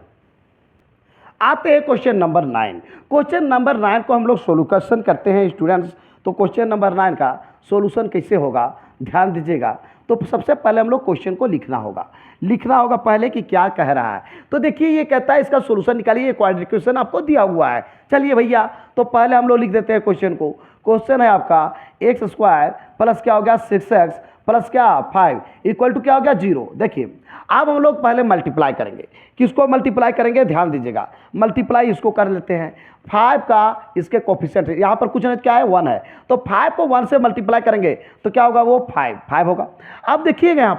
आते हैं क्वेश्चन नंबर 9। क्वेश्चन नंबर 9 को हम लोग सोल्यूशन करते हैं स्टूडेंट्स। तो क्वेश्चन नंबर 9 का सॉल्यूशन कैसे होगा ध्यान दीजिएगा। तो सबसे पहले हम लोग क्वेश्चन को लिखना होगा पहले कि क्या कह रहा है। तो देखिए ये कहता है इसका सॉल्यूशन निकालिए, ये क्वाड्रेटिक क्वेश्चन आपको दिया हुआ है। चलिए भैया तो पहले हम लोग लिख देते हैं क्वेश्चन को। क्वेश्चन है आपका x² प्लस क्या हो गया 6x प्लस क्या 5 इक्वल टू क्या हो गया 0। देखिए अब हम लोग पहले मल्टीप्लाई करेंगे, किसको मल्टीप्लाई करेंगे ध्यान दीजिएगा, मल्टीप्लाई इसको कर लेते हैं 5 का, इसके कोफिशिएंट यहाँ पर कुछ नहीं क्या है 1 है, तो 5 को 1 से मल्टीप्लाई करेंगे तो क्या होगा वो 5 होगा। अब देखिएगा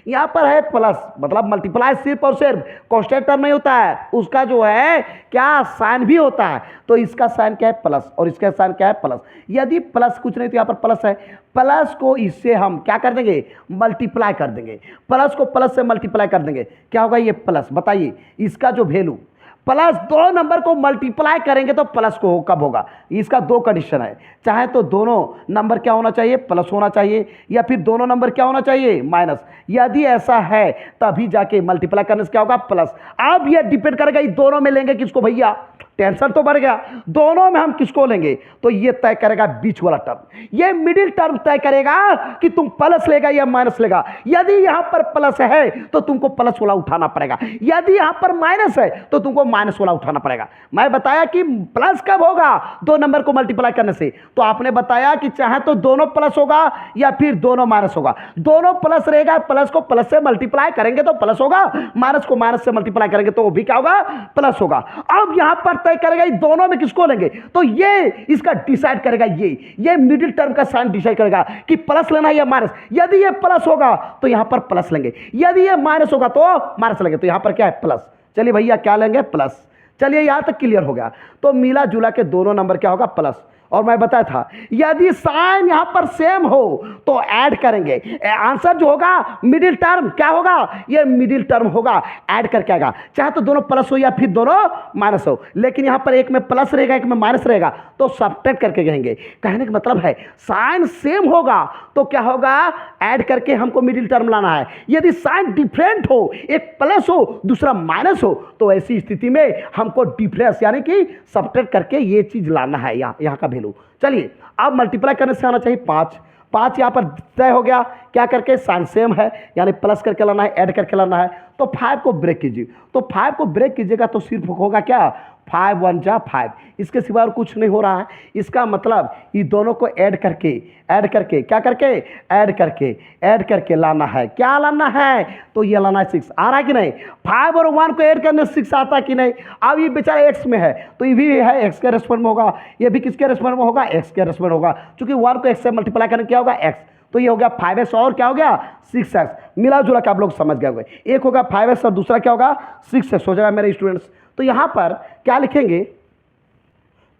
यहाँ पर है प्लस, मतलब मल्टीप्लाई सिर्फ और सिर्फ कांस्टेंट टर्म नहीं होता है, उसका जो है क्या साइन भी होता है। तो इसका साइन क्या है प्लस और इसका साइन क्या है प्लस। यदि प्लस कुछ नहीं तो यहाँ पर प्लस है, प्लस को इससे हम क्या कर देंगे मल्टीप्लाई कर देंगे, प्लस को प्लस से मल्टीप्लाई कर देंगे, क्या होगा ये प्लस। बताइए इसका जो वैल्यू प्लस दो नंबर को मल्टीप्लाई करेंगे तो प्लस को कब होगा, इसका दो कंडीशन है, चाहे तो दोनों नंबर क्या होना चाहिए प्लस होना चाहिए या फिर दोनों नंबर क्या होना चाहिए माइनस। यदि ऐसा है तभी जाके मल्टीप्लाई करने से क्या होगा प्लस। अब यह डिपेंड करेगा इन दोनों में लेंगे किसको भैया, टेंशन तो बढ़ गया, दोनों में हम किसको लेंगे तो ये तय करेगा बीच वाला टर्म, ये मिडिल टर्म तय करेगा कि तुम प्लस लेगा या माइनस लेगा। यदि यहां पर प्लस है तो तुमको प्लस वाला उठाना पड़ेगा, यदि यहां पर माइनस है तो तुमको माइनस वाला उठाना पड़ेगा। मैं बताया कि प्लस कब होगा दो नंबर को मल्टीप्लाई करने से, तो आपने बताया कि चाहे तो दोनों प्लस होगा या फिर दोनों माइनस होगा। दोनों प्लस रहेगा, प्लस को प्लस से मल्टीप्लाई करेंगे तो प्लस होगा, माइनस को माइनस से मल्टीप्लाई करेंगे तो वो भी क्या होगा प्लस होगा। अब यहां पर तय करेगा इन दोनों में किसको लेंगे, तो ये इसका डिसाइड करेगा, ये मिडिल टर्म का साइन डिसाइड करेगा कि प्लस लेना है या माइनस। यदि ये प्लस होगा तो यहां पर प्लस लेंगे, यदि ये माइनस होगा तो माइनस लेंगे, तो यहां पर क्या है प्लस। चलिए भैया क्या लेंगे प्लस। चलिए यहां तक क्लियर हो गया। तो मिला जुला के दोनों नंबर क्या होगा प्लस। और मैं बताया था यदि साइन यहां पर सेम हो तो ऐड करेंगे, आंसर जो होगा मिडिल टर्म क्या होगा, ये मिडिल टर्म होगा, ऐड करके आएगा, चाहे तो दोनों प्लस हो या फिर दोनों माइनस हो। लेकिन यहां पर एक में प्लस रहेगा एक में माइनस रहेगा तो सब्ट्रैक्ट करके कहेंगे। कहने का मतलब है साइन सेम होगा तो क्या होगा ऐड करके हमको मिडिल टर्म लाना है। यदि साइन डिफरेंट हो, एक प्लस हो दूसरा माइनस हो, तो ऐसी स्थिति में हमको डिफरेंस यानी कि सब्ट्रैक्ट करके ये चीज लाना है यहाँ का वैल्यू। चलिए अब मल्टीप्लाई करने से आना चाहिए 5 यहाँ पर तय हो गया, क्या करके साइन सेम है यानी प्लस करके लाना है, ऐड करके लाना है। तो 5 को ब्रेक कीजिए, तो 5 को ब्रेक कीजिएगा तो सिर्फ होगा क्या 5 1 जा 5, इसके सिवा और कुछ नहीं हो रहा है। इसका मतलब ये दोनों को ऐड करके क्या करके ऐड करके लाना है, क्या लाना है तो ये लाना है 6। आ रहा है कि नहीं, 5 और 1 को ऐड करने से 6 आता कि नहीं। अब ये बेचारा x में है तो ये भी है x के रेस्पेक्ट में होगा, ये भी किसके रेस्पेक्ट में होगा x के रेस्पेक्ट में होगा, क्योंकि 1 को x से मल्टीप्लाई करने क्या होगा x, तो ये हो गया 5x और क्या हो गया 6x। मिला जुला के आप लोग समझ गए होंगे, एक होगा 5x और दूसरा क्या होगा 6x हो जाएगा मेरे स्टूडेंट्स। तो यहाँ पर क्या लिखेंगे,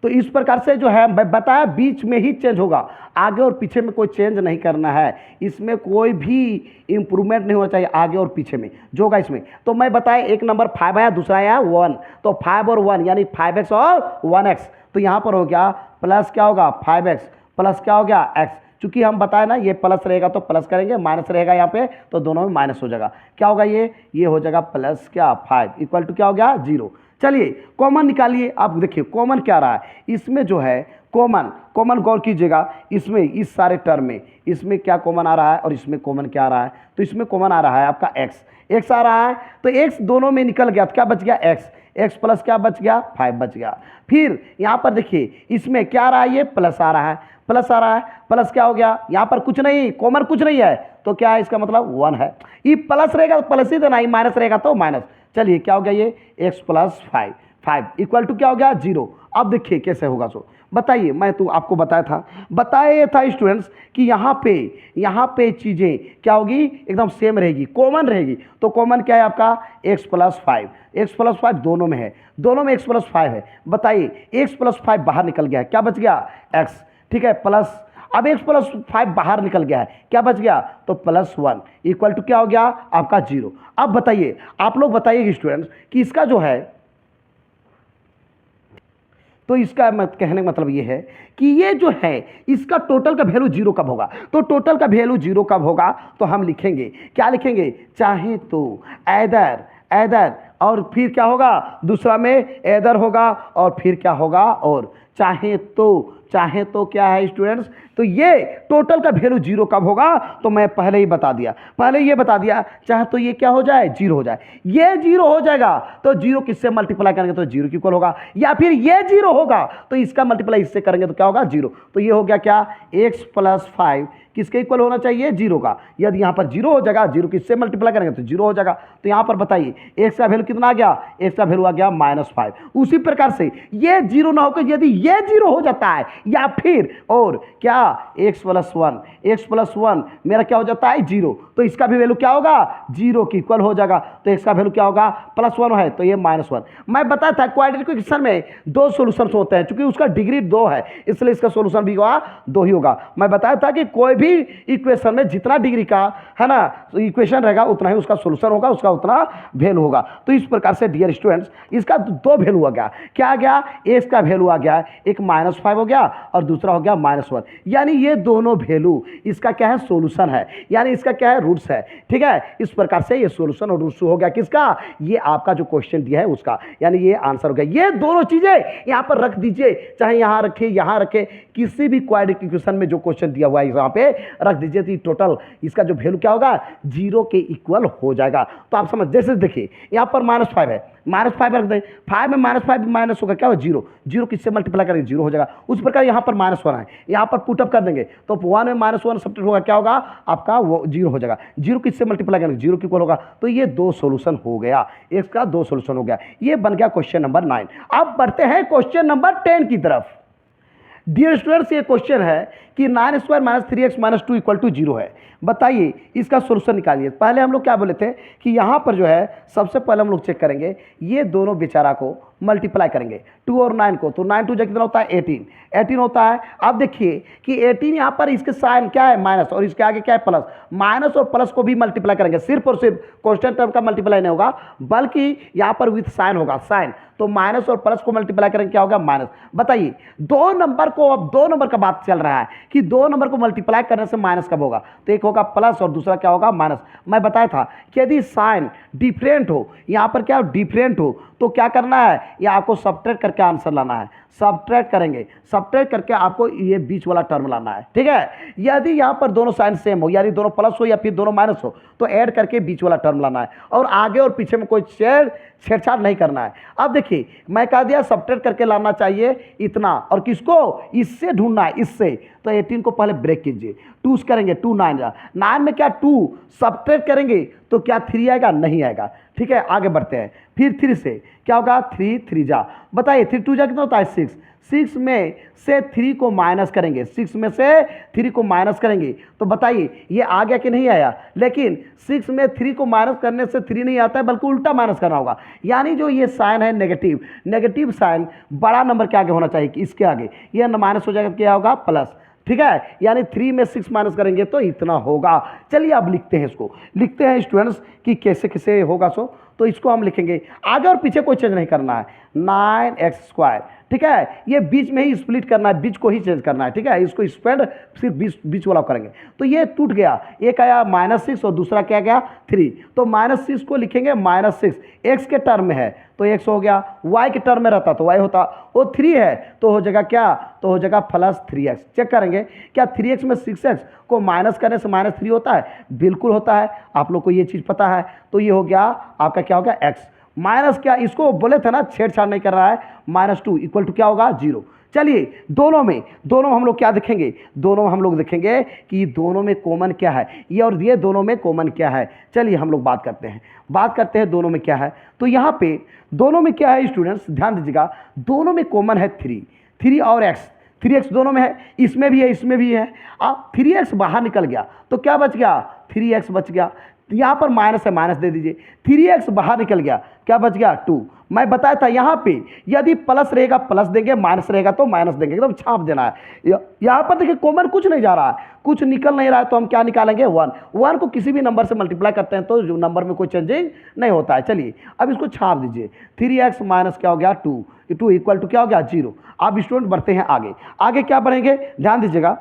तो इस प्रकार से जो है बताया बीच में ही चेंज होगा, आगे और पीछे में कोई चेंज नहीं करना है, इसमें कोई भी इंप्रूवमेंट नहीं होना चाहिए आगे और पीछे में जो होगा इसमें। तो मैं बताया एक नंबर 5 आया दूसरा आया 1, तो 5 और 1 यानी 5x और 1x, तो यहाँ पर हो गया प्लस क्या होगा 5x प्लस क्या हो गया x, चूंकि हम बताए ना ये प्लस रहेगा तो प्लस करेंगे, माइनस रहेगा यहाँ पे तो दोनों में माइनस हो जाएगा। क्या होगा ये हो जाएगा प्लस क्या 5 इक्वल टू क्या हो गया 0। चलिए कॉमन निकालिए। आप देखिए कॉमन क्या रहा है इसमें जो है कॉमन गौर कीजिएगा, इसमें इस सारे टर्म में इसमें क्या कॉमन आ रहा है और इसमें कॉमन क्या आ रहा है, तो इसमें कॉमन आ रहा है आपका x आ रहा है, तो x दोनों में निकल गया तो क्या बच गया x प्लस क्या बच गया 5 बच गया। फिर यहाँ पर देखिए इसमें क्या आ रहा है, ये प्लस आ रहा है, प्लस क्या हो गया, यहाँ पर कुछ नहीं, कॉमन कुछ नहीं है तो क्या है इसका मतलब 1 है। ये प्लस रहेगा तो प्लस ही देना, ये माइनस रहेगा तो माइनस। चलिए क्या हो गया ये x प्लस 5 इक्वल टू क्या हो गया 0। अब देखिए कैसे होगा सो बताइए, मैं तो आपको बताया था स्टूडेंट्स कि यहाँ पे चीज़ें क्या होगी एकदम सेम रहेगी, कॉमन रहेगी। तो कॉमन क्या है आपका x प्लस 5 दोनों में है, दोनों में x प्लस 5 है। बताइए x प्लस 5 बाहर निकल गया है, क्या बच गया x, ठीक है प्लस, अब x प्लस 5 बाहर निकल गया है, क्या बच गया तो प्लस 1 इक्वल टू क्या हो गया आपका 0। अब बताइए आप लोग बताइए स्टूडेंट्स कि इसका जो है, तो इसका कहने का मतलब ये है कि ये जो है इसका टोटल का वैल्यू 0 कब होगा, तो टोटल का वैल्यू 0 कब होगा तो हम लिखेंगे, क्या लिखेंगे, चाहे तो एदर और फिर क्या होगा दूसरा में एदर होगा और फिर क्या होगा और चाहे तो क्या है स्टूडेंट्स, तो ये टोटल का वैल्यू 0 कब होगा तो मैं पहले ये बता दिया, चाहे तो ये क्या हो जाए 0 हो जाए, ये 0 हो जाएगा तो 0 किससे मल्टीप्लाई करेंगे तो 0 की इक्वल होगा, या फिर ये 0 होगा तो इसका मल्टीप्लाई इससे करेंगे तो क्या होगा 0। तो ये हो गया क्या x प्लस 5 किसके इक्वल होना चाहिए 0 का, यदि यहाँ पर 0 हो जाएगा 0 किससे मल्टीप्लाई करेंगे तो 0 हो जाएगा। तो यहाँ पर बताइए x का वैल्यू कितना आ गया, x का वैल्यू आ गया -5। उसी प्रकार से ये 0 ना होकर यदि ये 0 हो जाता है या फिर और क्या x प्लस 1 मेरा क्या हो जाता है 0, तो इसका भी वैल्यू क्या होगा 0 की इक्वल हो जाएगा। तो x का वैल्यू क्या होगा +1 है तो ये -1। मैं बताया था क्वाड्रेटिक इक्वेशन में 2 सॉल्यूशंस होते हैं, क्योंकि उसका डिग्री 2 है इसलिए इसका सॉल्यूशन भी होगा 2 ही होगा। मैं बताया था कि कोई भी इक्वेशन में जितना डिग्री का है ना इक्वेशन रहेगा उतना ही उसका सॉल्यूशन होगा, उसका उतना वैल्यू होगा। तो इस प्रकार से डियर स्टूडेंट्स इसका 2 वैल्यू आ गया, क्या आ गया x का वैल्यू आ गया, एक -5 हो गया और दूसरा हो गया -1, यानी ये दोनों वैल्यू इसका क्या है सॉल्यूशन है, यानी इसका क्या है रूट्स है, ठीक है। इस प्रकार से ये सॉल्यूशन और रूट्स हो गया किसका, ये आपका जो क्वेश्चन दिया है उसका, यानी ये आंसर हो गया। ये दोनों चीजें यहां पर रख दीजिए, चाहे यहां रखे यहां रखे, किसी भी क्वाड्रेटिक इक्वेशन में जो क्वेश्चन दिया हुआ है यहां पे रख दीजिए, तो टोटल इसका जो वैल्यू क्या होगा 0 के इक्वल हो जाएगा। तो आप समझ, जैसे देखिए यहां पर -5 है, -5 रख दें, 5 में -5 माइनस होगा क्या हो 0 किससे मल्टीप्लाई करेंगे 0 हो जाएगा। उस प्रकार यहाँ पर -1 है, यहाँ पर पुटअप कर देंगे तो 1 में -1 सब्ट्रैक्ट होगा, क्या होगा आपका वो 0 हो जाएगा। 0 किससे मल्टीप्लाई करेंगे 0 की इक्वल होगा। तो ये 2 सॉल्यूशन हो गया, इसका 2 सॉल्यूशन हो गया। ये बन गया क्वेश्चन नंबर 9। अब बढ़ते हैं क्वेश्चन नंबर 10 की तरफ। डियर स्टूडेंट्स ये क्वेश्चन है कि 9² - 3x - 2 इक्वल टू 0 है। बताइए इसका सोल्यूशन निकालिए। पहले हम लोग क्या बोले थे कि यहाँ पर जो है सबसे पहले हम लोग चेक करेंगे ये दोनों बेचारा को मल्टीप्लाई करेंगे 2 और 9 को, तो 9 2 कितना होता है 18 होता है। अब देखिए कि 18 यहाँ पर इसके साइन क्या है माइनस और इसके आगे क्या है प्लस, माइनस और प्लस को भी मल्टीप्लाई करेंगे, सिर्फ और सिर्फ कांस्टेंट टर्म का मल्टीप्लाई नहीं होगा बल्कि यहाँ पर विथ साइन होगा, साइन, तो माइनस और प्लस को मल्टीप्लाई करेंगे क्या होगा माइनस। बताइए 2 नंबर को, अब 2 नंबर का बात चल रहा है कि 2 नंबर को मल्टीप्लाई करने से माइनस कब होगा, तो एक होगा प्लस और दूसरा क्या होगा माइनस। मैं बताया था कि यदि साइन डिफरेंट हो, यहाँ पर क्या डिफरेंट हो, तो क्या करना है, ये आपको सब्ट्रैक्ट करके आंसर लाना है, सब्ट्रैक्ट करेंगे, सब्ट्रैक्ट करके आपको ये बीच वाला टर्म लाना है, ठीक है। यदि यहाँ पर दोनों साइन सेम हो, यानी दोनों प्लस हो या फिर दोनों माइनस हो, तो ऐड करके बीच वाला टर्म लाना है और आगे और पीछे में कोई छेड़छाड़ नहीं करना है। अब देखिए मैं कह दिया सब्ट्रैक्ट करके लाना चाहिए इतना, और किसको, इससे ढूंढना है, इससे। तो 18 को पहले ब्रेक कीजिए, 2 करेंगे 2 9 में क्या 2 सब्ट्रैक्ट करेंगे तो क्या 3 आएगा, नहीं आएगा, ठीक है। आगे बढ़ते हैं, फिर 3 से क्या होगा 3 3 जा, बताइए 3 2 जा कितना होता है 6 में से 3 को माइनस करेंगे, 6 में से 3 को माइनस करेंगे, तो बताइए ये आ गया कि नहीं आया। लेकिन 6 में 3 को माइनस करने से 3 नहीं आता है बल्कि उल्टा माइनस करना होगा, यानी जो ये साइन है नेगेटिव साइन बड़ा नंबर के आगे होना चाहिए कि इसके आगे ये माइनस हो जाएगा, क्या होगा प्लस, ठीक है। यानी 3 में 6 माइनस करेंगे तो इतना होगा। चलिए अब लिखते हैं, इसको लिखते हैं स्टूडेंट्स कि कैसे कैसे होगा। सो तो इसको हम लिखेंगे, आगे और पीछे कोई चेंज नहीं करना है, 9x²। ठीक है, ये बीच में ही स्प्लिट करना है, बीच को ही चेंज करना है। ठीक है, इसको स्प्रेड सिर्फ बीच वाला करेंगे। तो ये टूट गया, एक आया -6 और दूसरा क्या गया 3, तो -6 को लिखेंगे -6, x के टर्म में है तो x हो गया, y के टर्म में रहता तो y होता, वो 3 है तो हो जाएगा क्या, तो हो जाएगा +3x। चेक करेंगे क्या 3x में 6x को माइनस करने से -3 होता है, बिल्कुल होता है, आप लोग को ये चीज़ पता है। तो ये हो गया आपका क्या हो गया x माइनस क्या, इसको बोले थे ना छेड़छाड़ नहीं कर रहा है, -2 इक्वल टू क्या होगा 0। चलिए दोनों में हम लोग क्या देखेंगे, दोनों में हम लोग देखेंगे कि दोनों में कॉमन क्या है, ये और ये दोनों में कॉमन क्या है। चलिए हम लोग बात करते हैं दोनों में क्या है। तो यहाँ पे दोनों में क्या है स्टूडेंट्स, ध्यान दीजिएगा, दोनों में कॉमन है 3 और x, 3x दोनों में है, इसमें भी है इसमें भी है। अब 3x बाहर निकल गया तो क्या बच गया, 3x बच गया। यहाँ पर माइनस है, माइनस दे दीजिए, 3x बाहर निकल गया, क्या बच गया 2। मैं बताया था यहाँ पे यदि प्लस रहेगा प्लस देंगे, माइनस रहेगा तो माइनस देंगे, एकदम छाप देना है। यहाँ पर देखिए कॉमन कुछ नहीं जा रहा है, कुछ निकल नहीं रहा है, तो हम क्या निकालेंगे 1 को किसी भी नंबर से मल्टीप्लाई करते हैं तो जो नंबर में कोई चेंजिंग नहीं होता है। चलिए अब इसको छाप दीजिए, 3x माइनस क्या हो गया 2 इक्वल टू क्या हो गया 0। अब स्टूडेंट बढ़ते हैं आगे क्या बढ़ेंगे, ध्यान दीजिएगा,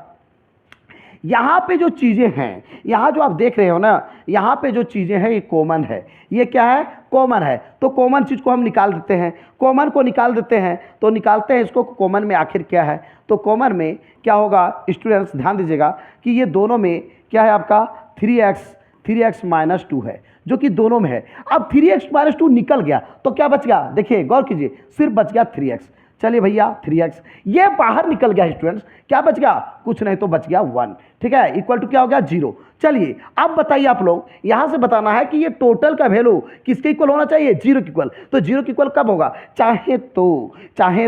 यहाँ पे जो चीज़ें हैं, यहाँ जो आप देख रहे हो ना, यहाँ पे जो चीज़ें हैं ये कॉमन है, ये क्या है कॉमन है। तो कॉमन चीज़ को हम निकाल देते हैं, कॉमन को निकाल देते हैं, तो निकालते हैं इसको कॉमन में आखिर क्या है। तो कॉमन में क्या होगा स्टूडेंट्स, ध्यान दीजिएगा कि ये दोनों में क्या है आपका 3x -2 है, जो कि दोनों में है। अब 3x -2 निकल गया तो क्या बच गया, देखिए गौर कीजिए, सिर्फ बच गया 3x। चलिए भैया 3x ये बाहर निकल गया स्टूडेंट्स, क्या बच गया, कुछ नहीं तो बच गया 1। ठीक है, इक्वल टू क्या हो गया 0। चलिए अब बताइए आप लोग, यहां से बताना है कि ये टोटल का वैल्यू किसके इक्वल होना चाहिए, 0 के इक्वल। तो 0 के इक्वल कब होगा, चाहे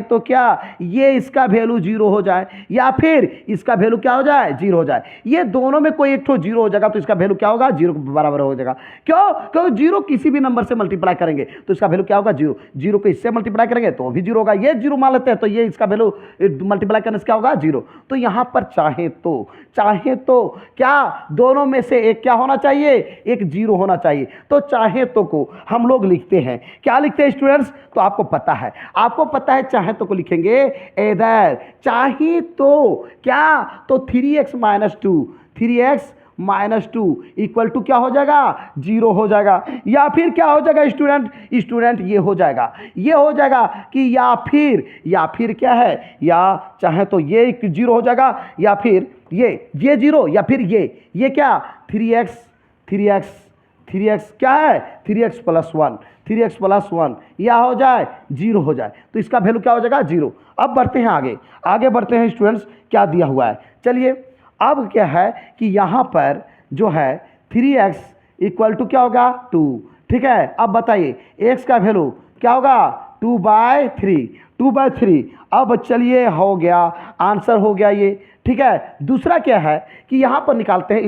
तो क्या ये इसका वैल्यू 0 हो जाए या फिर इसका वैल्यू क्या हो जाए 0 हो जाए। ये दोनों में कोई एक तो 0 हो जाएगा तो इसका वैल्यू क्या होगा 0 के बराबर हो जाएगा। क्यों 0 किसी भी नंबर से मल्टीप्लाई करेंगे तो इसका वैल्यू क्या होगा 0 को इससे मल्टीप्लाई करेंगे तो भी 0 होगा, ये 0 मान लेते हैं तो ये इसका वैल्यू मल्टीप्लाई करने से क्या होगा 0। तो यहां पर चाहे तो क्या दोनों में से एक क्या होना चाहिए, एक 0 होना चाहिए। तो चाहे तो को हम लोग लिखते हैं, क्या लिखते हैं स्टूडेंट्स, तो आपको पता है चाहे तो को लिखेंगे इधर, चाहे तो क्या, तो 3x -2 इक्वल टू क्या हो जाएगा 0 हो जाएगा, या फिर क्या हो जाएगा स्टूडेंट ये हो जाएगा कि या फिर क्या है, या चाहे तो ये 0 हो जाएगा या फिर ये 0 या फिर ये क्या 3x क्या है 3x + 1 या हो जाए 0 हो जाए, तो इसका वैल्यू क्या हो जाएगा 0। अब बढ़ते हैं आगे बढ़ते हैं स्टूडेंट्स, क्या दिया हुआ है। चलिए अब क्या है कि यहाँ पर जो है 3x इक्वल टू क्या होगा 2। ठीक है, अब बताइए x का वैल्यू क्या होगा 2/3। अब चलिए हो गया, आंसर हो गया ये। ठीक है, दूसरा क्या है कि यहाँ पर निकालते हैं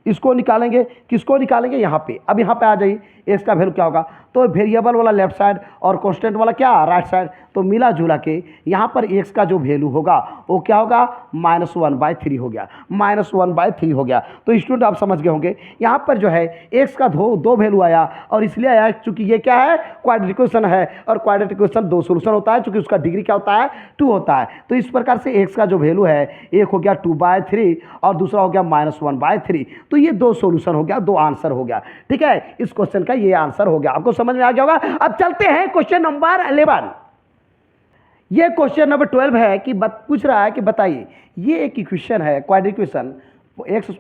इसको निकालेंगे, किसको निकालेंगे यहाँ पे। अब यहाँ पे आ जाइए, एक्स का वैल्यू क्या होगा, तो वेरिएबल वाला लेफ्ट साइड और कांस्टेंट वाला क्या राइट साइड, तो मिला जुला के यहाँ पर एक्स का जो वैल्यू होगा वो क्या होगा -1/3 हो गया, -1/3 हो गया। तो स्टूडेंट आप समझ गए होंगे यहाँ पर जो है एक्स का दो वैल्यू आया, और इसलिए आया क्योंकि ये क्या है क्वाड्रेटिक इक्वेशन है, और क्वाड्रेटिक इक्वेशन 2 सॉल्यूशन होता है, क्योंकि उसका डिग्री क्या होता है 2 होता है। तो इस प्रकार से एक्स का जो वैल्यू है एक हो गया 2/3 और दूसरा हो गया -1/3। तो ये 2 सॉल्यूशन हो गया, 2 आंसर हो गया। ठीक है, इस क्वेश्चन का ये आंसर हो गया, आपको समझ में आ गया होगा। अब चलते हैं क्वेश्चन नंबर 11। ये क्वेश्चन नंबर 12 है कि पूछ रहा है कि बताइए, ये एक इक्वेशन है क्वाड्रेटिक इक्वेशन x² +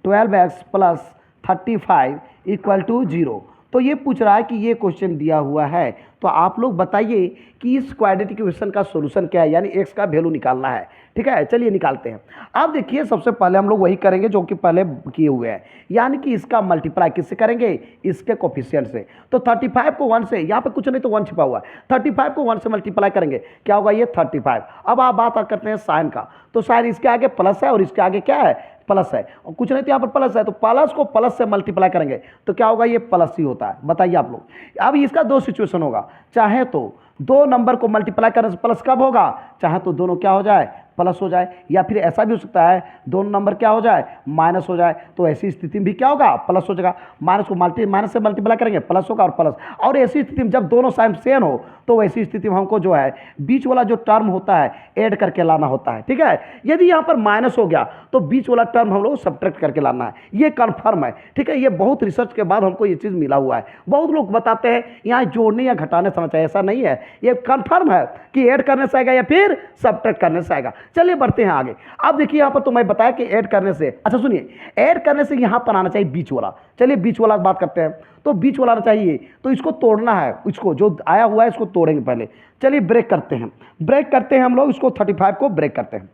12x + 35 = 0। तो ये पूछ रहा है कि ये क्वेश्चन दिया हुआ है, तो आप लोग बताइए कि इस क्वाड्रेटिक इक्वेशन का सॉल्यूशन क्या है, यानी x का वैल्यू निकालना है। ठीक है, चलिए निकालते हैं। अब देखिए सबसे पहले हम लोग वही करेंगे जो कि पहले किए हुए हैं, यानी कि इसका मल्टीप्लाई किससे करेंगे, इसके कोफिशिएंट से। तो 35 को 1 से, यहाँ पे कुछ नहीं तो 1 छिपा हुआ है, 35 को 1 से मल्टीप्लाई करेंगे, क्या होगा ये 35। अब आप बात करते हैं साइन का, तो साइन इसके आगे प्लस है और इसके आगे क्या है प्लस है, और कुछ नहीं तो यहाँ पर प्लस है, तो प्लस को प्लस से मल्टीप्लाई करेंगे तो क्या होगा ये प्लस ही होता है। बताइए आप लोग, अब इसका 2 सिचुएशन होगा, चाहे तो 2 नंबर को मल्टीप्लाई करने से प्लस कब होगा, चाहे तो दोनों क्या हो जाए प्लस हो जाए, या फिर ऐसा भी हो सकता है दोनों नंबर क्या हो जाए, माइनस हो जाए। तो ऐसी स्थिति में भी क्या होगा, प्लस हो जाएगा। माइनस से मल्टीप्लाई करेंगे प्लस होगा और प्लस। और ऐसी स्थिति में जब दोनों साइन सेम हो तो वैसी स्थिति में हमको जो है बीच वाला जो टर्म होता है ऐड करके लाना होता है, ठीक है। यदि यहाँ पर माइनस हो गया तो बीच वाला टर्म हम लोग सब्ट्रैक्ट करके लाना है, ये कन्फर्म है, ठीक है। ये बहुत रिसर्च के बाद हमको ये चीज़ मिला हुआ है। बहुत लोग बताते हैं यहाँ जोड़ने या घटाने से आना चाहिए, ऐसा नहीं है, ये कन्फर्म है कि ऐड करने से आएगा या फिर सब्ट्रैक्ट करने से आएगा। चलिए बढ़ते हैं आगे। अब देखिए यहाँ पर तो मैं बताया कि ऐड करने से, अच्छा सुनिए, ऐड करने से यहाँ पर आना चाहिए बीच वाला। चलिए बीच वाला बात करते हैं। तो बीच वाला आना चाहिए, तो इसको तोड़ना है, इसको जो आया हुआ है इसको तोड़ेंगे पहले। चलिए ब्रेक करते हैं, हम लोग इसको 35 को ब्रेक करते हैं।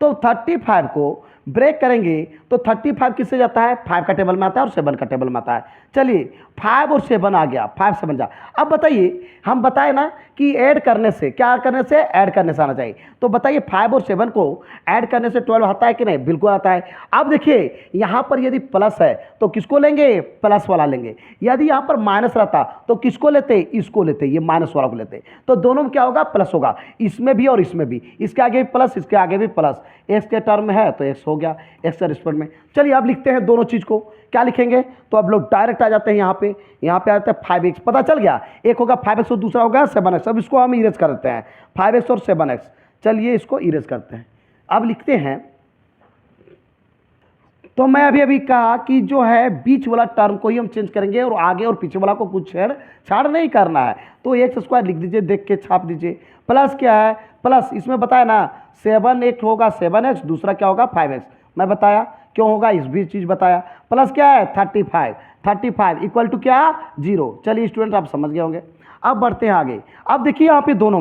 तो 35 को ब्रेक करेंगे तो 35 किससे जाता है, 5 का टेबल में आता है और 7 का टेबल में आता है। चलिए 5 और 7 आ गया, 5 7 जा। अब बताइए, हम बताए ना कि ऐड करने से, क्या करने से, ऐड करने से आना चाहिए। तो बताइए 5 और 7 को ऐड करने से 12 आता है कि नहीं, बिल्कुल आता है। अब देखिए यहाँ पर यदि प्लस है तो किसको लेंगे, प्लस वाला लेंगे। यदि यहाँ पर माइनस रहता तो किसको लेते, इसको लेते, ये माइनस वाला को लेते। तो दोनों में क्या होगा, प्लस होगा, इसमें भी और इसमें भी। इसके आगे भी प्लस, इसके आगे भी प्लस, एक्स के टर्म में है तो एक्स हो गया, एक्स के रिस्पेक्ट में। चलिए अब लिखते हैं दोनों चीज़ को, क्या लिखेंगे, तो अब लोग डायरेक्ट आ जाते हैं यहाँ पे आ जाते हैं 5x, पता चल गया, एक होगा 5x और दूसरा होगा 7x। अब इसको हम इरेज कर देते हैं, 5x और 7x। चलिए इसको इरेज करते हैं। अब लिखते हैं, तो मैं अभी कहा कि जो है बीच वाला टर्म को ही हम चेंज करेंगे और आगे और पीछे वाला को कुछ छेड़ नहीं करना है। तो एक्स स्क्वायर लिख दीजिए, देख के छाप दीजिए। प्लस क्या है, प्लस इसमें बताया ना 7 एक होगा 7x, दूसरा क्या होगा 5x, मैं बताया क्यों होगा, इस भी चीज़ बताया। प्लस क्या है 35 इक्वल टू क्या, 0। चलिए स्टूडेंट आप समझ गए होंगे। अब बढ़ते हैं आगे। अब देखिए यहाँ पे दोनों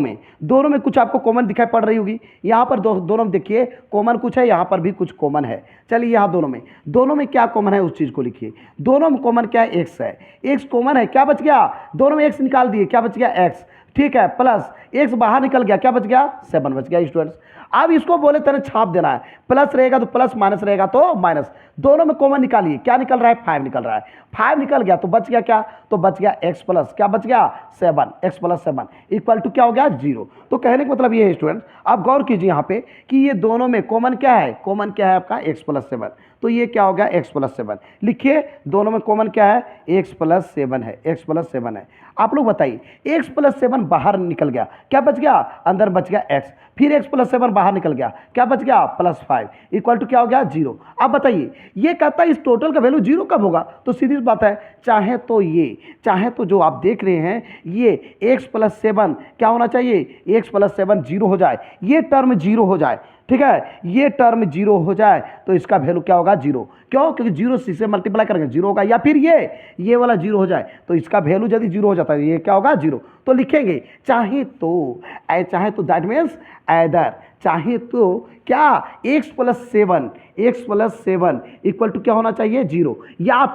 में कुछ आपको कॉमन दिखाई पड़ रही होगी। यहाँ पर दोनों में देखिए कॉमन कुछ है, यहाँ पर भी कुछ कॉमन है। चलिए यहाँ दोनों में क्या कॉमन है उस चीज़ को लिखिए। दोनों में कॉमन क्या है, एक्स है, एक्स कॉमन है। क्या बच गया, दोनों में एक्स निकाल दिए, क्या बच गया, एक्स, ठीक है। प्लस एक्स बाहर निकल गया, क्या बच गया, 7 बच गया स्टूडेंट्स। अब इसको बोले तरह छाप देना है, प्लस रहेगा तो प्लस, माइनस रहेगा तो माइनस। दोनों में कॉमन निकालिए, क्या निकल रहा है, 5 निकल रहा है। 5 निकल गया तो बच गया क्या, तो बच गया x प्लस, क्या बच गया 7, x प्लस 7 इक्वल टू क्या हो गया, 0। तो कहने का मतलब ये है स्टूडेंट, आप गौर कीजिए यहाँ पे कि ये दोनों में कॉमन क्या है, कॉमन क्या है आपका x प्लस 7। तो ये क्या हो गया, x प्लस 7 लिखिए। दोनों में कॉमन क्या है, x प्लस 7 है, x प्लस 7 है। आप लोग बताइए, x प्लस 7 बाहर निकल गया, क्या बच गया, अंदर बच गया x, फिर x प्लस 7 बाहर निकल गया, क्या बच गया, प्लस 5 इक्वल टू क्या हो गया, 0। अब बताइए ये कहता है इस टोटल का वैल्यू 0 कब होगा, तो सीधी बात है, चाहे तो जो आप देख रहे हैं ये x प्लस 7 क्या होना चाहिए, x प्लस 7 0 हो जाए, ये टर्म 0 हो जाए, ठीक है। ये टर्म 0 हो जाए तो इसका वैल्यू क्या होगा, 0। क्यों, क्योंकि 0 से मल्टीप्लाई करेंगे 0 होगा, या फिर ये वाला 0 हो जाए तो इसका वैल्यू यदि 0 हो जाता है ये क्या होगा, 0। तो लिखेंगे चाहे तो दैट मीन्स ऐदर, चाहे तो क्या x प्लस 7 इक्वल टू क्या होना चाहिए, 0, या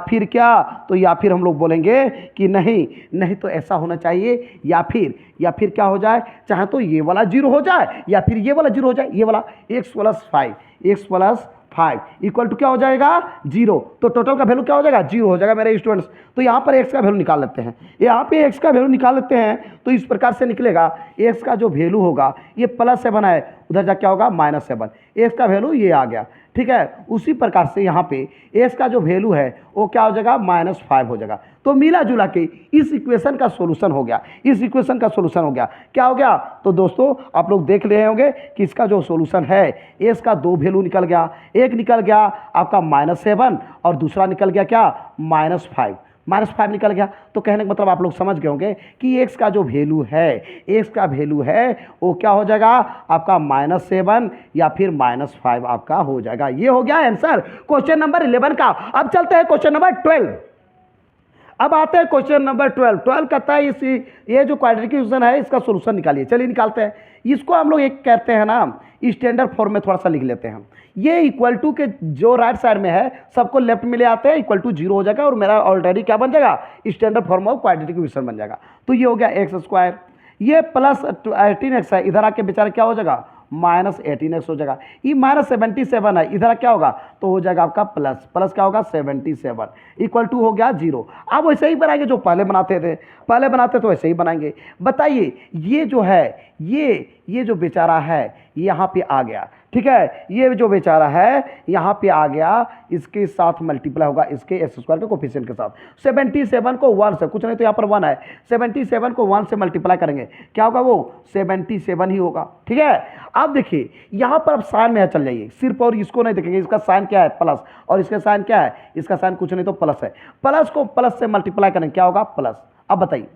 फिर क्या, तो या फिर हम लोग बोलेंगे कि नहीं तो ऐसा होना चाहिए, या फिर क्या हो जाए, चाहे तो ये वाला 0 हो जाए या फिर ये वाला 0 हो जाए, ये वाला x प्लस 5 इक्वल टू क्या हो जाएगा, 0। तो टोटल का वैल्यू क्या हो जाएगा, 0 हो जाएगा मेरे स्टूडेंट्स। तो यहाँ पर x का वैल्यू निकाल लेते हैं, यहाँ पे x का वैल्यू निकाल लेते हैं। तो इस प्रकार से निकलेगा, x का जो वैल्यू होगा ये प्लस 7 है, उधर जा क्या होगा माइनस 7, x का वैल्यू ये आ गया, ठीक है। उसी प्रकार से यहाँ पे x का जो वैल्यू है वो क्या हो जाएगा, -5 हो जाएगा। तो मिला जुला के इस इक्वेशन का सोल्यूशन हो गया, क्या हो गया। तो दोस्तों आप लोग देख रहे होंगे कि इसका जो सोल्यूशन है, x का 2 वैल्यू निकल गया, एक निकल गया आपका -7 और दूसरा निकल गया क्या, -5 निकल गया। तो कहने का मतलब आप लोग समझ गए होंगे कि x का जो वैल्यू है वो क्या हो जाएगा आपका -7 या फिर -5 आपका हो जाएगा। ये हो गया आंसर क्वेश्चन नंबर 11 का। अब चलते हैं क्वेश्चन नंबर 12। अब आते हैं क्वेश्चन नंबर 12 कहता है ये जो क्वाड्रेटिक इक्वेशन है इसका सोल्यूशन निकालिए। चलिए निकालते हैं। इसको हम लोग एक कहते हैं ना स्टैंडर्ड फॉर्म में थोड़ा सा लिख लेते हैं। ये इक्वल टू के जो राइट साइड में है सबको लेफ्ट में ले आते हैं, इक्वल टू 0 हो जाएगा और मेरा ऑलरेडी क्या बन जाएगा, standard form of quadratic equation बन जाएगा। तो ये हो गया x स्क्वायर, ये प्लस 18x है, इधर आके बेचारा क्या हो जाएगा -18x हो जाएगा। ये -77 है, इधर क्या होगा तो हो जाएगा आपका प्लस, प्लस क्या होगा 77 इक्वल टू हो गया 0। अब वैसे ही बनाएंगे जो पहले बनाते थे, पहले बनाते तो वैसे ही बनाएंगे। बताइए ये जो है ये जो बेचारा है यहाँ पे आ गया, ठीक है, ये जो बेचारा है यहाँ पे आ गया, इसके साथ मल्टीप्लाई होगा इसके एक्स स्क्वायर के कोफिशिएंट के साथ। 77 को 1 से, कुछ नहीं तो यहाँ पर 1 है, 77 को 1 से मल्टीप्लाई करेंगे क्या होगा वो 77 ही होगा, ठीक है। अब देखिए यहाँ पर अब साइन में चल जाइए सिर्फ, और इसको नहीं देखेंगे, इसका साइन क्या है प्लस, और इसका साइन क्या है, इसका साइन कुछ नहीं तो प्लस है। प्लस को प्लस से मल्टीप्लाई करेंगे क्या होगा प्लस। अब बताइए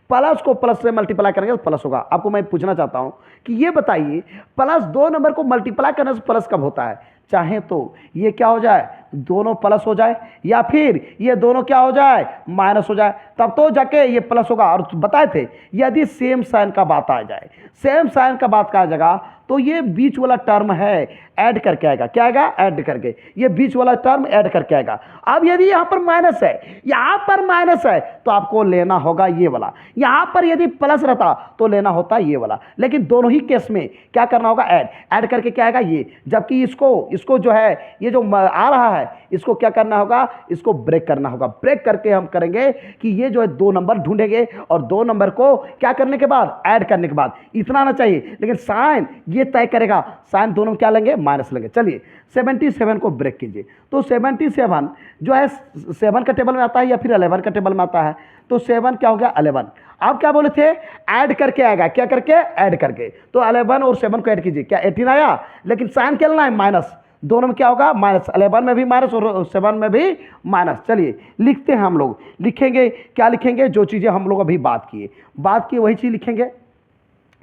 प्लस को प्लस से मल्टीप्लाई करेंगे तो प्लस होगा। आपको मैं पूछना चाहता हूं कि ये बताइए प्लस 2 नंबर को मल्टीप्लाई करने से प्लस कब होता है। चाहे तो ये क्या हो जाए दोनों प्लस हो जाए, या फिर ये दोनों क्या हो जाए माइनस हो जाए, तब तो जाके ये प्लस होगा। और बताए थे यदि सेम साइन का बात आ जाए, सेम साइन का बात का जगह तो ये बीच वाला टर्म है ऐड करके आएगा, क्या आएगा ऐड करके, ये बीच वाला टर्म ऐड करके आएगा। अब यदि यहाँ पर माइनस है, यहाँ पर माइनस है तो आपको लेना होगा ये वाला, यहाँ पर यदि प्लस रहता तो लेना होता ये वाला, लेकिन दोनों ही केस में क्या करना होगा ऐड करके क्या आएगा ये। जबकि इसको जो है ये जो आ रहा है इसको क्या करना होगा, इसको ब्रेक करना होगा। ब्रेक करके हम करेंगे कि ये जो है 2 नंबर ढूंढेंगे, और 2 नंबर को क्या करने के बाद ऐड करने के बाद, इतना आना चाहिए, लेकिन साइन ये तय करेगा, साइन दोनों क्या लेंगे माइनस लेंगे। चलिए 77 को ब्रेक कीजिए, तो 77 जो है 7 का टेबल में आता है या फिर 11 का टेबल में आता है, तो 7 क्या हो गया 11। आप क्या बोले थे ऐड करके आएगा, क्या करके ऐड करके, तो 11 और 7 को ऐड कीजिए, क्या 18 आया, लेकिन साइन क्या लेना है माइनस, दोनों में क्या होगा माइनस, 11 में भी माइनस और 7 में भी माइनस। चलिए लिखते हैं, हम लोग लिखेंगे क्या लिखेंगे, जो चीज़ें हम लोग अभी बात किए वही चीज़ लिखेंगे।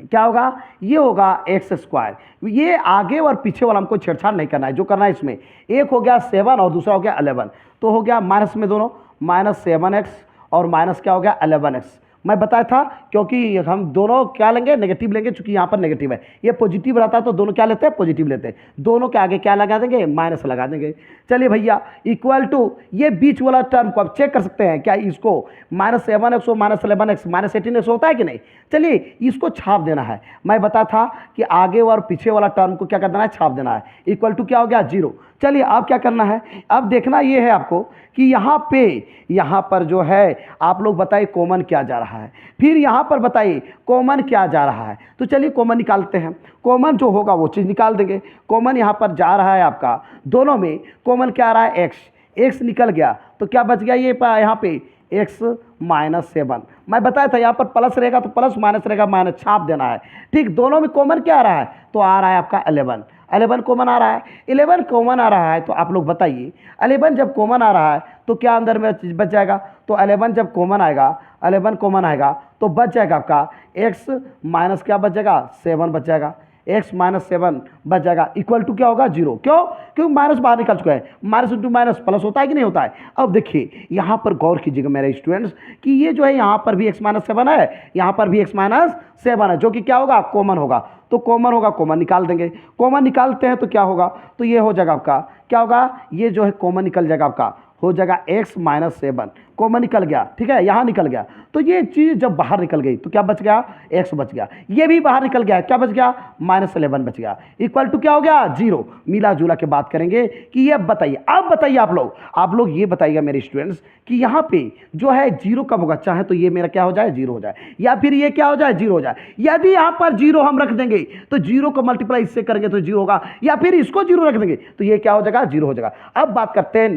क्या होगा ये होगा एक्स स्क्वायर, ये आगे और पीछे वाला हमको छेड़छाड़ नहीं करना है, जो करना है इसमें एक हो गया 7 और दूसरा हो गया 11, तो हो गया माइनस में दोनों -7x और माइनस क्या हो गया 11x। मैं बताया था क्योंकि हम दोनों क्या लेंगे नेगेटिव लेंगे, चूंकि यहाँ पर नेगेटिव है, ये पॉजिटिव रहता है तो दोनों क्या लेते हैं पॉजिटिव लेते हैं, दोनों के आगे क्या लगा देंगे माइनस लगा देंगे। चलिए भैया इक्वल टू ये बीच वाला टर्म को आप चेक कर सकते हैं क्या, इसको -7x और -11x -18x होता है कि नहीं। चलिए इसको छाप देना है, मैं बताया था कि आगे और पीछे वाला टर्म को क्या कर देना है छाप देना है, इक्वल टू क्या हो गया 0। चलिए अब क्या करना है, अब देखना ये है आपको कि यहाँ पर जो है आप लोग बताइए कॉमन क्या जा रहा है, फिर यहाँ पर बताइए कॉमन क्या जा रहा है। तो चलिए कॉमन निकालते हैं, कॉमन जो होगा वो चीज़ निकाल देंगे। कॉमन यहाँ पर जा रहा है आपका, दोनों में कॉमन क्या आ रहा है एक्स निकल गया, तो क्या बच गया ये यहाँ पे x -7। मैं बताया था यहाँ पर प्लस रहेगा तो प्लस, माइनस रहेगा माइनस, छाप देना है। ठीक, दोनों में कॉमन क्या आ रहा है, तो आ रहा है आपका 11 कॉमन आ रहा है, 11 कॉमन आ रहा है। तो आप लोग बताइए 11 जब कॉमन आ रहा है तो क्या अंदर में बच जाएगा, तो 11 जब कॉमन आएगा, 11 कॉमन आएगा तो बच जाएगा आपका x माइनस क्या बच जाएगा 7 बच जाएगा, x -7 बच जाएगा, इक्वल टू क्या होगा 0। क्यों माइनस बाहर निकल चुका है, माइनस इंटू माइनस प्लस होता है कि नहीं होता है। अब देखिए यहाँ पर गौर कीजिएगा मेरे स्टूडेंट्स कि ये जो है यहाँ पर भी x -7 है, यहाँ पर भी x -7 है, जो कि क्या होगा कॉमन होगा, तो कॉमन होगा कॉमन निकाल देंगे। कॉमन निकालते हैं तो क्या होगा, तो ये हो जाएगा आपका क्या होगा, ये जो है कॉमन निकल जाएगा आपका, हो जाएगा x -7, कॉमन निकल गया, ठीक है यहाँ निकल गया। तो ये चीज़ जब बाहर निकल गई तो क्या बच गया x बच गया, ये भी बाहर निकल गया, क्या बच गया -11 बच गया, इक्वल टू क्या हो गया 0। मिला जुला के बात करेंगे कि ये बताइए, अब बताइए आप लोग ये बताइएगा मेरे स्टूडेंट्स कि यहाँ पे जो है 0 कब होगा, चाहे तो ये मेरा क्या हो जाए 0 हो जाए, या फिर ये क्या हो जाए 0 हो जाए। यदि यहाँ पर 0 हम रख देंगे तो 0 को मल्टीप्लाई इससे करेंगे तो 0 होगा, या फिर इसको 0 रख देंगे तो ये क्या हो जाएगा 0 हो जाएगा। अब बात करते हैं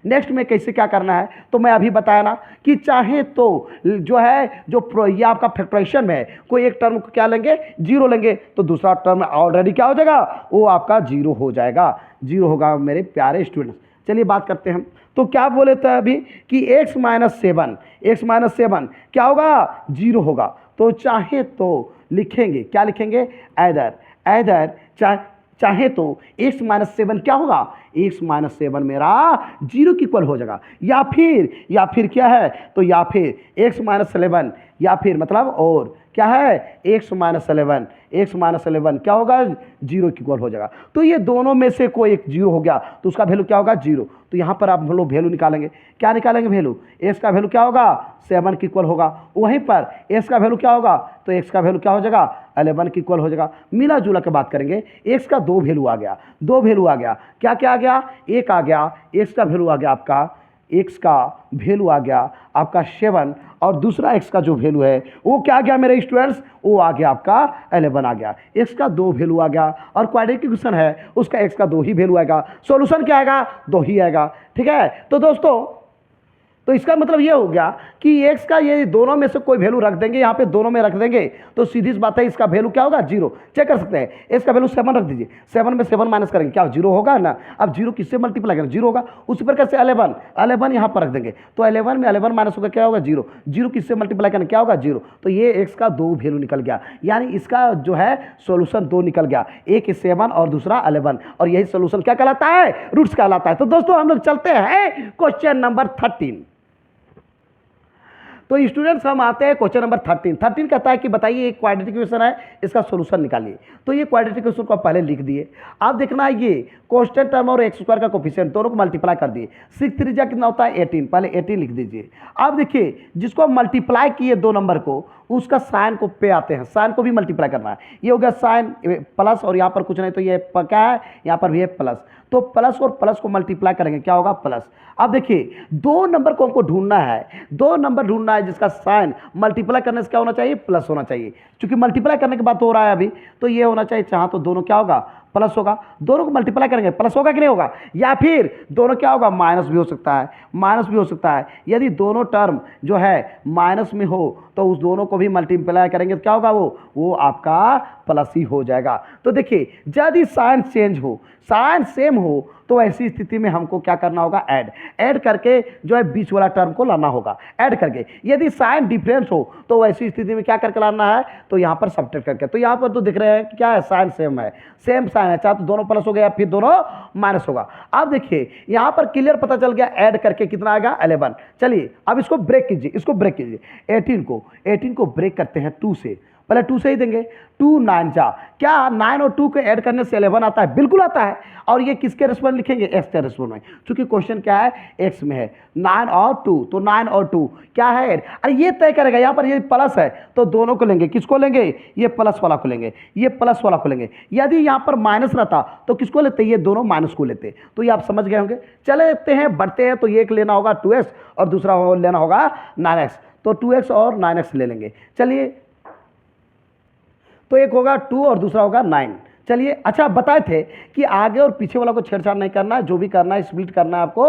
नेक्स्ट में कैसे क्या करना है। तो मैं अभी बताया ना कि चाहे तो जो है ये आपका फैक्टराइजेशन में है, कोई एक टर्म को क्या लेंगे 0 लेंगे तो दूसरा टर्म ऑलरेडी क्या हो जाएगा वो आपका 0 हो जाएगा, 0 होगा मेरे प्यारे स्टूडेंट्स। चलिए बात करते हैं, तो क्या बोले थे अभी कि x -7 क्या होगा 0 होगा। तो चाहे तो लिखेंगे क्या लिखेंगे ऐदर चाहे तो x -7 क्या होगा, x -7 मेरा 0 के इक्वल हो जाएगा, या फिर क्या है, तो या फिर x -11 या फिर मतलब और क्या है x -11 एक्स माइनस 11 क्या होगा, जीरो के इक्वल हो जाएगा। तो ये दोनों में से कोई एक जीरो हो गया तो उसका वैल्यू क्या होगा, जीरो। तो यहाँ पर आप हम लोग वैल्यू निकालेंगे, क्या निकालेंगे वैल्यू, एक्स का वैल्यू क्या होगा 7 के इक्वल होगा। वहीं पर एक्स का वैल्यू क्या होगा, तो एक्स का वैल्यू क्या हो जाएगा 11 के इक्वल हो जाएगा। मिला जुला के बात करेंगे, एक्स का दो वैल्यू आ गया, दो वैल्यू आ गया, क्या क्या आ गया, एक आ गया एक्स का वैल्यू आ गया आपका, एक्स का वैल्यू आ गया आपका 7 और दूसरा एक्स का जो वैल्यू है वो क्या आ गया मेरे स्टूडेंट्स, वो आ गया आपका 11 आ गया। एक्स का दो वैल्यू आ गया और क्वाड्रेटिक इक्वेशन है उसका एक्स का दो ही वैल्यू आएगा, सॉल्यूशन क्या आएगा, दो ही आएगा। ठीक है, तो दोस्तों तो इसका मतलब ये हो गया कि एक्स का ये दोनों में से कोई वैल्यू रख देंगे, यहाँ पे दोनों में रख देंगे तो सीधी सी बात है इसका वैल्यू क्या होगा, जीरो। चेक कर सकते हैं, एक्स का वैल्यू 7 रख दीजिए, 7 में 7 माइनस करेंगे क्या जीरो होगा ना। अब जीरो किससे मल्टीप्लाई करेंगे, जीरो होगा। उसी प्रकार से 11 यहाँ पर रख देंगे तो 11 में 11 माइनस होगा क्या होगा, जीरो। जीरो किससे मल्टीप्लाई करेंगे क्या होगा, जीरो। तो ये एक्स का दो वैल्यू निकल गया, यानी इसका जो है सोल्यूशन दो निकल गया, एक 7 और दूसरा 11 और यही सोल्यूशन क्या कहलाता है, रूट्स कहलाता है। तो दोस्तों हम लोग चलते हैं क्वेश्चन नंबर 13। तो स्टूडेंट्स हम आते हैं क्वेश्चन नंबर 13 कहता है कि बताइए एक क्वाड्रेटिक इक्वेशन है इसका सॉल्यूशन निकालिए। तो ये क्वाड्रेटिक इक्वेशन को आप पहले लिख दिए। आप देखना है ये कांस्टेंट टर्म और एक्स स्क्वायर का कोफिशिएंट दोनों को मल्टीप्लाई कर दिए, 6 3 जा कितना होता है 18, पहले 18 लिख दीजिए। आप देखिए जिसको मल्टीप्लाई किए दो नंबर को उसका साइन को पे आते हैं, साइन को भी मल्टीप्लाई करना है। ये हो गया साइन प्लस और यहाँ पर कुछ नहीं तो ये क्या है, यहाँ पर भी है प्लस, तो प्लस और प्लस को मल्टीप्लाई करेंगे क्या होगा प्लस। अब देखिए दो नंबर को हमको ढूंढना है, दो नंबर ढूंढना है जिसका साइन मल्टीप्लाई करने से क्या होना चाहिए, प्लस होना चाहिए। क्योंकि मल्टीप्लाई करने की बात हो रहा है अभी तो ये होना चाहिए, चाहे तो दोनों क्या होगा प्लस होगा, दोनों को मल्टीप्लाई करेंगे प्लस होगा कि नहीं होगा, या फिर दोनों क्या होगा माइनस भी हो सकता है, माइनस भी हो सकता है। यदि दोनों टर्म जो है माइनस में हो तो उस दोनों को भी मल्टीप्लाई करेंगे तो क्या होगा, वो आपका प्लस ही हो जाएगा। तो देखिए यदि साइन चेंज हो, साइन सेम हो तो ऐसी स्थिति में हमको क्या करना होगा, ऐड करके जो है बीच वाला टर्म को लाना होगा, ऐड करके। यदि साइन डिफरेंस हो तो ऐसी स्थिति में क्या करके लाना है, तो यहाँ पर सब्ट्रैक्ट करके। तो यहाँ पर तो दिख रहे हैं कि क्या है, साइन सेम है, सेम साइन है, चाहे तो दोनों प्लस हो गया फिर दोनों माइनस होगा। अब देखिए यहाँ पर क्लियर पता चल गया, ऐड करके कितना आएगा 11। चलिए अब इसको ब्रेक कीजिए, इसको ब्रेक कीजिए, 18 को ब्रेक करते हैं 2 से, पहले 2 से ही देंगे, 2 9 जा, क्या 9 और 2 को ऐड करने से 11 आता है, बिल्कुल आता है। और ये किसके रेस्पॉन्ड लिखेंगे, एक्स के रेस्पॉन्ड में, क्योंकि क्वेश्चन क्या है एक्स में है, 9 और 2, तो 9 और 2 क्या है ऐड। अरे ये तय करेगा, यहाँ पर ये प्लस है तो दोनों को लेंगे, किसको लेंगे, ये प्लस वाला को लेंगे, ये प्लस वाला को लेंगे। यदि यहाँ पर माइनस रहता तो किसको लेते, ये दोनों माइनस को लेते। तो ये आप समझ गए होंगे। चले लेते हैं, बढ़ते हैं। तो ये एक लेना होगा 2x और दूसरा लेना होगा 9x, तो 2x और 9x ले लेंगे। चलिए तो एक होगा 2 और दूसरा होगा 9। चलिए अच्छा बताए थे कि आगे और पीछे वाला को छेड़छाड़ नहीं करना है, जो भी करना है स्प्लिट करना है आपको,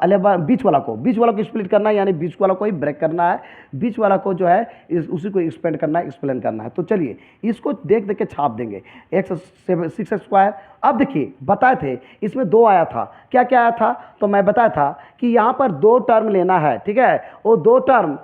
11 बीच वाला को स्प्लिट करना है, यानी बीच वाला को ही ब्रेक करना है, बीच वाला को जो है उसी को एक्सपेंड करना है, एक्सप्लेन करना है। तो चलिए इसको देख देख के छाप देंगे, 6x स्क्वायर। अब देखिए बताए थे इसमें 2 आया था, क्या क्या आया था, तो मैं बताया था कि यहाँ पर 2 टर्म लेना है, ठीक है। वो 2 टर्म,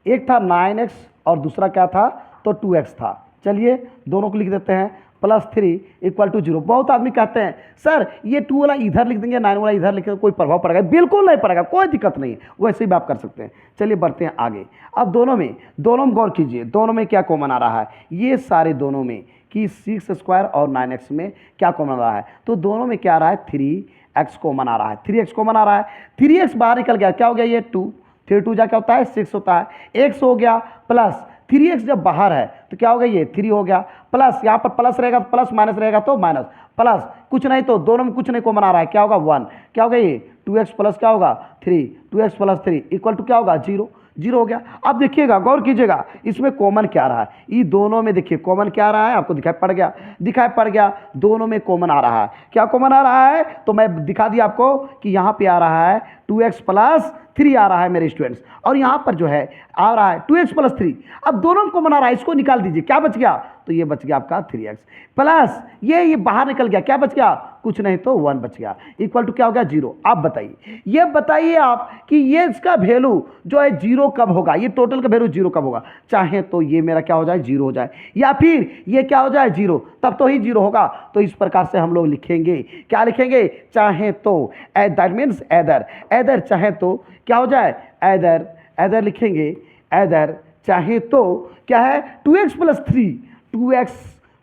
एक था 9x और दूसरा क्या था, तो 2x था। चलिए दोनों को लिख देते हैं, +3 = 0। बहुत आदमी कहते हैं सर ये 2 वाला इधर लिख देंगे, 9 वाला इधर लिख देंगे, कोई प्रभाव पड़ेगा, बिल्कुल नहीं पड़ेगा, कोई दिक्कत नहीं है, वैसे भी आप कर सकते हैं। चलिए बढ़ते हैं आगे। अब दोनों में गौर कीजिए, दोनों में क्या कॉमन आ रहा है, ये सारे दोनों में कि 6 स्क्वायर और 9x में क्या कॉमन आ रहा है, तो दोनों में क्या आ रहा है, 3x कॉमन आ रहा है, 3x कॉमन आ रहा है। 3x बाहर निकल गया, क्या हो गया, ये 2, 3 2 जा क्या होता है 6 होता है, x हो गया प्लस 3x जब बाहर है तो क्या हो गया, ये 3 हो गया, प्लस यहाँ पर प्लस रहेगा तो प्लस, माइनस रहेगा तो माइनस, प्लस कुछ नहीं तो दोनों में कुछ नहीं कॉमन आ रहा है, क्या होगा 1, क्या होगा ये 2x प्लस क्या होगा 3, 2x प्लस 3 = क्या होगा 0 हो गया। अब देखिएगा गौर कीजिएगा इसमें कॉमन क्या आ रहा है, ये दोनों में देखिए कॉमन क्या आ रहा है, आपको दिखाई पड़ गया, दोनों में कॉमन आ रहा है। क्या कॉमन आ रहा है, तो मैं दिखा दिया आपको कि यहाँ पे आ रहा है 2x प्लस 3 आ रहा है मेरे स्टूडेंट्स, और यहाँ पर जो है आ रहा है 2x प्लस 3। अब दोनों में कॉमन आ रहा है, इसको निकाल दीजिए, क्या बच गया, तो ये बच गया आपका 3x प्लस ये बाहर निकल गया, क्या बच गया, कुछ नहीं तो 1 बच गया, = क्या हो गया 0। आप बताइए, ये बताइए आप कि ये इसका वैल्यू जो है 0 कब होगा, ये टोटल का वैल्यू 0 कब होगा, चाहे तो ये मेरा क्या हो जाए 0 हो जाए, या फिर ये क्या हो जाए 0, तब तो ही 0 होगा। तो इस प्रकार से हम लोग लिखेंगे, क्या लिखेंगे, चाहे तो दैट मीन्स एदर चाहे तो क्या हो जाए एदर लिखेंगे, एदर चाहे तो क्या है 2x plus 3,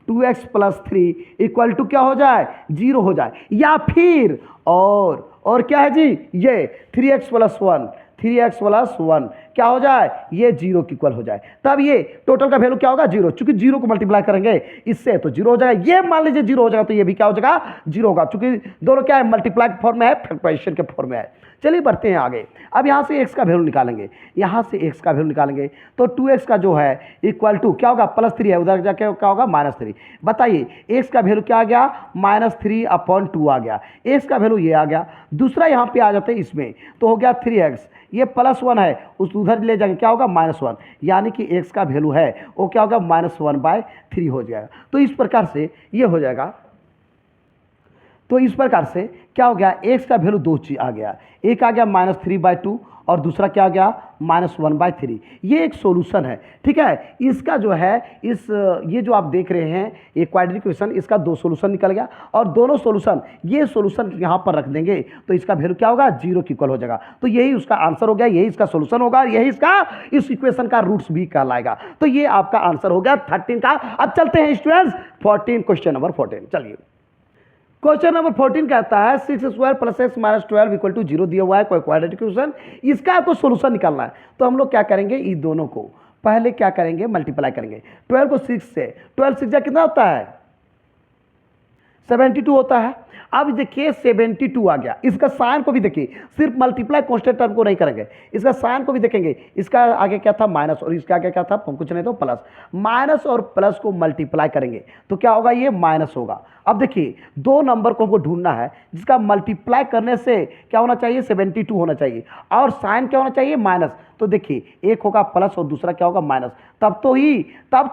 2x plus 3 equal to क्या हो जाए 0 हो जाए, या फिर और क्या है जी ये 3x प्लस 1, 3x प्लस 1 क्या हो जाए ये 0 की इक्वल हो जाए, तब ये टोटल का वैल्यू क्या होगा 0, चूंकि 0 को मल्टीप्लाई करेंगे इससे तो 0 हो जाएगा, ये मान लीजिए 0 हो जाएगा तो ये भी क्या हो जाएगा 0 होगा, चूंकि दोनों क्या है मल्टीप्लाई के फॉर्म में है, फैक्टराइजेशन के फॉर्म में है। चलिए बढ़ते हैं आगे, अब यहाँ से x का वैल्यू निकालेंगे, यहाँ से x का वैल्यू निकालेंगे तो 2x का जो है इक्वल टू क्या होगा +3 है, उधर जाके क्या होगा -3। बताइए x का वैल्यू क्या आ गया -3/2 आ गया, x का वैल्यू ये आ गया, दूसरा यहाँ पे आ जाते हैं इसमें तो हो गया 3x, ये +1 है उस उधर ले जाएंगे क्या होगा -1, यानी कि x का वैल्यू है वो क्या होगा -1/3 हो जाएगा। तो इस प्रकार से ये हो जाएगा, तो इस प्रकार से क्या हो गया x का वैल्यू 2 चीज आ गया, एक आ गया -3/2 और दूसरा क्या आ गया -1/3। ये एक सॉल्यूशन है, ठीक है। इसका जो है ये जो आप देख रहे हैं ये क्वाड्रेटिक इक्वेशन, इसका 2 सॉल्यूशन निकल गया और दोनों सॉल्यूशन ये सॉल्यूशन यहाँ पर रख देंगे तो इसका वैल्यू क्या होगा 0 की इक्वल हो जाएगा। तो यही उसका आंसर हो गया, यही इसका सॉल्यूशन होगा, यही इसका इस इक्वेशन का रूट्स भी कहलाएगा। तो ये आपका आंसर हो गया 13 का। अब चलते हैं स्टूडेंट्स 14, क्वेश्चन नंबर 14। चलिए क्वेश्चन नंबर 14 कहता है 6² + x - 12 इक्वल टू 0 दिया हुआ है, कोई क्वाड्रेटिक इक्वेशन, इसका आपको सोल्यूशन निकालना है। तो हम लोग क्या करेंगे, इन दोनों को पहले क्या करेंगे मल्टीप्लाई करेंगे, 12 को 6 से, 12 6 कितना होता है 72 होता है। अब देखिए 72 आ गया, इसका साइन को भी देखिए, सिर्फ मल्टीप्लाई कांस्टेंट टर्म को नहीं करेंगे, इसका साइन को भी देखेंगे, इसका आगे क्या था माइनस और इसका आगे क्या था कुछ नहीं तो प्लस, माइनस और प्लस को मल्टीप्लाई करेंगे तो क्या होगा ये माइनस होगा। अब देखिए दो नंबर को हमको ढूंढना है जिसका मल्टीप्लाई करने से क्या होना चाहिए 72 होना चाहिए और साइन क्या होना चाहिए माइनस। तो देखिए एक होगा प्लस और दूसरा क्या होगा माइनस, तब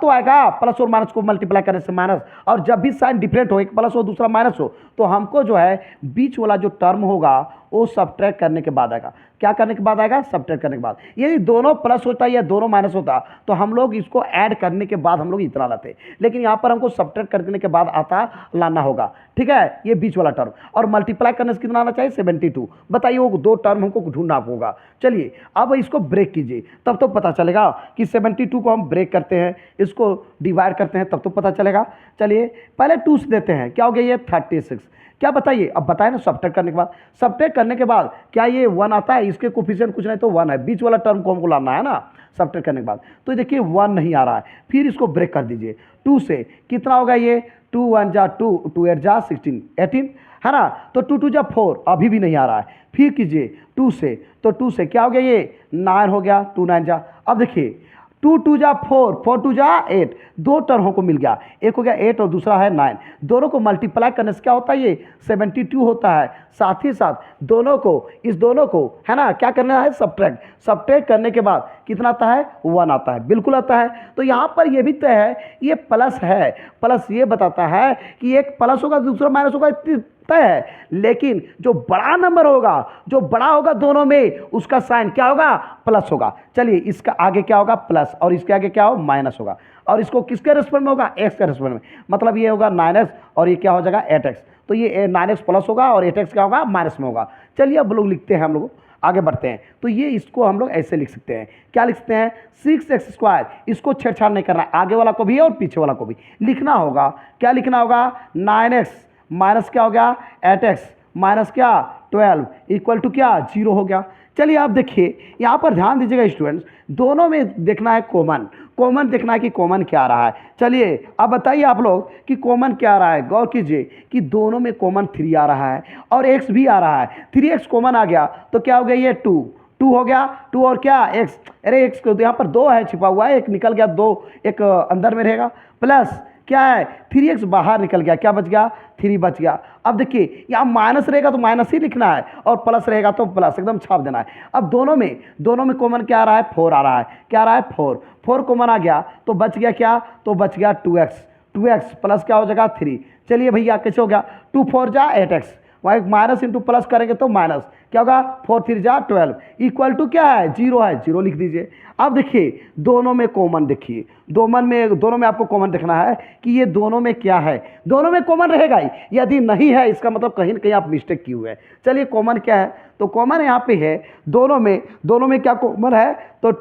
तो आएगा प्लस और माइनस को मल्टीप्लाई करने से माइनस। और जब भी साइन डिफरेंट हो, एक प्लस हो दूसरा माइनस हो, तो हमको जो है बीच वाला जो टर्म होगा वो सब्ट्रैक्ट करने के बाद आएगा। क्या करने के बाद आएगा सब्ट्रैक्ट करने के बाद। यदि दोनों प्लस होता या दोनों माइनस होता तो हम लोग इसको ऐड करने के बाद हम लोग इतना लाते, लेकिन यहाँ पर हमको सब्ट्रैक्ट करने के बाद आता लाना होगा, ठीक है। ये बीच वाला टर्म और मल्टीप्लाई करने से कितना आना चाहिए 72। बताइए वो दो टर्म हमको ढूंढना होगा। चलिए अब इसको ब्रेक कीजिए तब तो पता चलेगा कि 72 को हम ब्रेक करते हैं, इसको डिवाइड करते हैं तब तो पता चलेगा। चलिए पहले 2 से देते हैं, क्या हो गया ये 36। क्या बताइए, अब बताए ना सब्ट्रैक्ट करने के बाद क्या ये 1 आता है, इसके कोफिशिएंट कुछ नहीं तो 1 है, बीच वाला टर्म को हमको लाना है ना सब्ट्रैक्ट करने के बाद। तो देखिए 1 नहीं आ रहा है, फिर इसको ब्रेक कर दीजिए 2 से, कितना होगा ये 2 1 जा 2, 2 8 जा 16 18 है ना, तो 2 2 जा 4 अभी भी नहीं आ रहा है। फिर कीजिए 2 से, तो 2 से क्या हो गया ये 9 हो गया, 2 9 जा। अब देखिए 2 2 जा 4, 4 2 जा 8, दो टर्म हमको मिल गया, एक हो गया 8 और दूसरा है 9। दोनों को मल्टीप्लाई करने से क्या होता है ये 72 होता है। साथ ही साथ दोनों को इस दोनों को है ना क्या करना है सब्ट्रैक्ट करने के बाद कितना आता है 1 आता है, बिल्कुल आता है। तो यहाँ पर ये भी तय है ये प्लस है, प्लस ये बताता है कि एक प्लस होगा दूसरा माइनस होगा तय है, लेकिन जो बड़ा नंबर होगा जो बड़ा होगा दोनों में उसका साइन क्या होगा प्लस होगा। चलिए इसका आगे क्या होगा प्लस और इसके आगे क्या होगा माइनस होगा, और इसको किसके रेस्पेक्ट में होगा एक्स के रेस्पेक्ट में, मतलब ये होगा 9x और ये क्या हो जाएगा 8x। तो ये 9x प्लस होगा और 8x क्या होगा माइनस में होगा। चलिए अब लोग लिखते हैं, हम लोग आगे बढ़ते हैं। तो ये इसको हम लोग ऐसे लिख सकते हैं, क्या लिख सकते हैं 6x², इसको छेड़छाड़ नहीं करना, आगे वाला को भी और पीछे वाला को भी लिखना होगा। क्या लिखना होगा 9x माइनस क्या हो गया 8x माइनस क्या 12 इक्वल टू क्या 0 हो गया। चलिए आप देखिए यहाँ पर ध्यान दीजिएगा स्टूडेंट्स, दोनों में देखना है कॉमन देखना है कि कॉमन क्या आ रहा है। चलिए अब बताइए आप लोग कि कॉमन क्या आ रहा है, गौर कीजिए कि दोनों में कॉमन 3 आ रहा है और x भी आ रहा है। 3x कॉमन आ गया तो क्या हो गया ये 2 हो गया, 2 और क्या x, अरे x को यहाँ पर 2 है छिपा हुआ है, एक निकल गया 2 एक अंदर में रहेगा, प्लस क्या है 3x बाहर निकल गया, क्या बच गया 3 बच गया। अब देखिए यहाँ माइनस रहेगा तो माइनस ही लिखना है और प्लस रहेगा तो प्लस एकदम छाप देना है। अब दोनों में कॉमन क्या आ रहा है 4 आ रहा है, क्या आ रहा है 4 कॉमन आ गया तो बच गया क्या, तो बच गया 2x प्लस क्या हो जाएगा 3। चलिए भैया कैसे हो गया 2 4 जा 8x, वहाँ माइनस इंटू प्लस करेंगे तो माइनस क्या होगा 4 3 जा 12 इक्वल टू क्या है 0 है, 0 लिख दीजिए। अब देखिए दोनों में कॉमन देखिए, दोनों में आपको कॉमन देखना है कि ये दोनों में क्या है, दोनों में कॉमन रहेगा ही, यदि नहीं है इसका मतलब कहीं ना कहीं आप मिस्टेक किए हुए हैं। चलिए कॉमन क्या है, तो कॉमन यहाँ पे है दोनों में क्या कॉमन है तो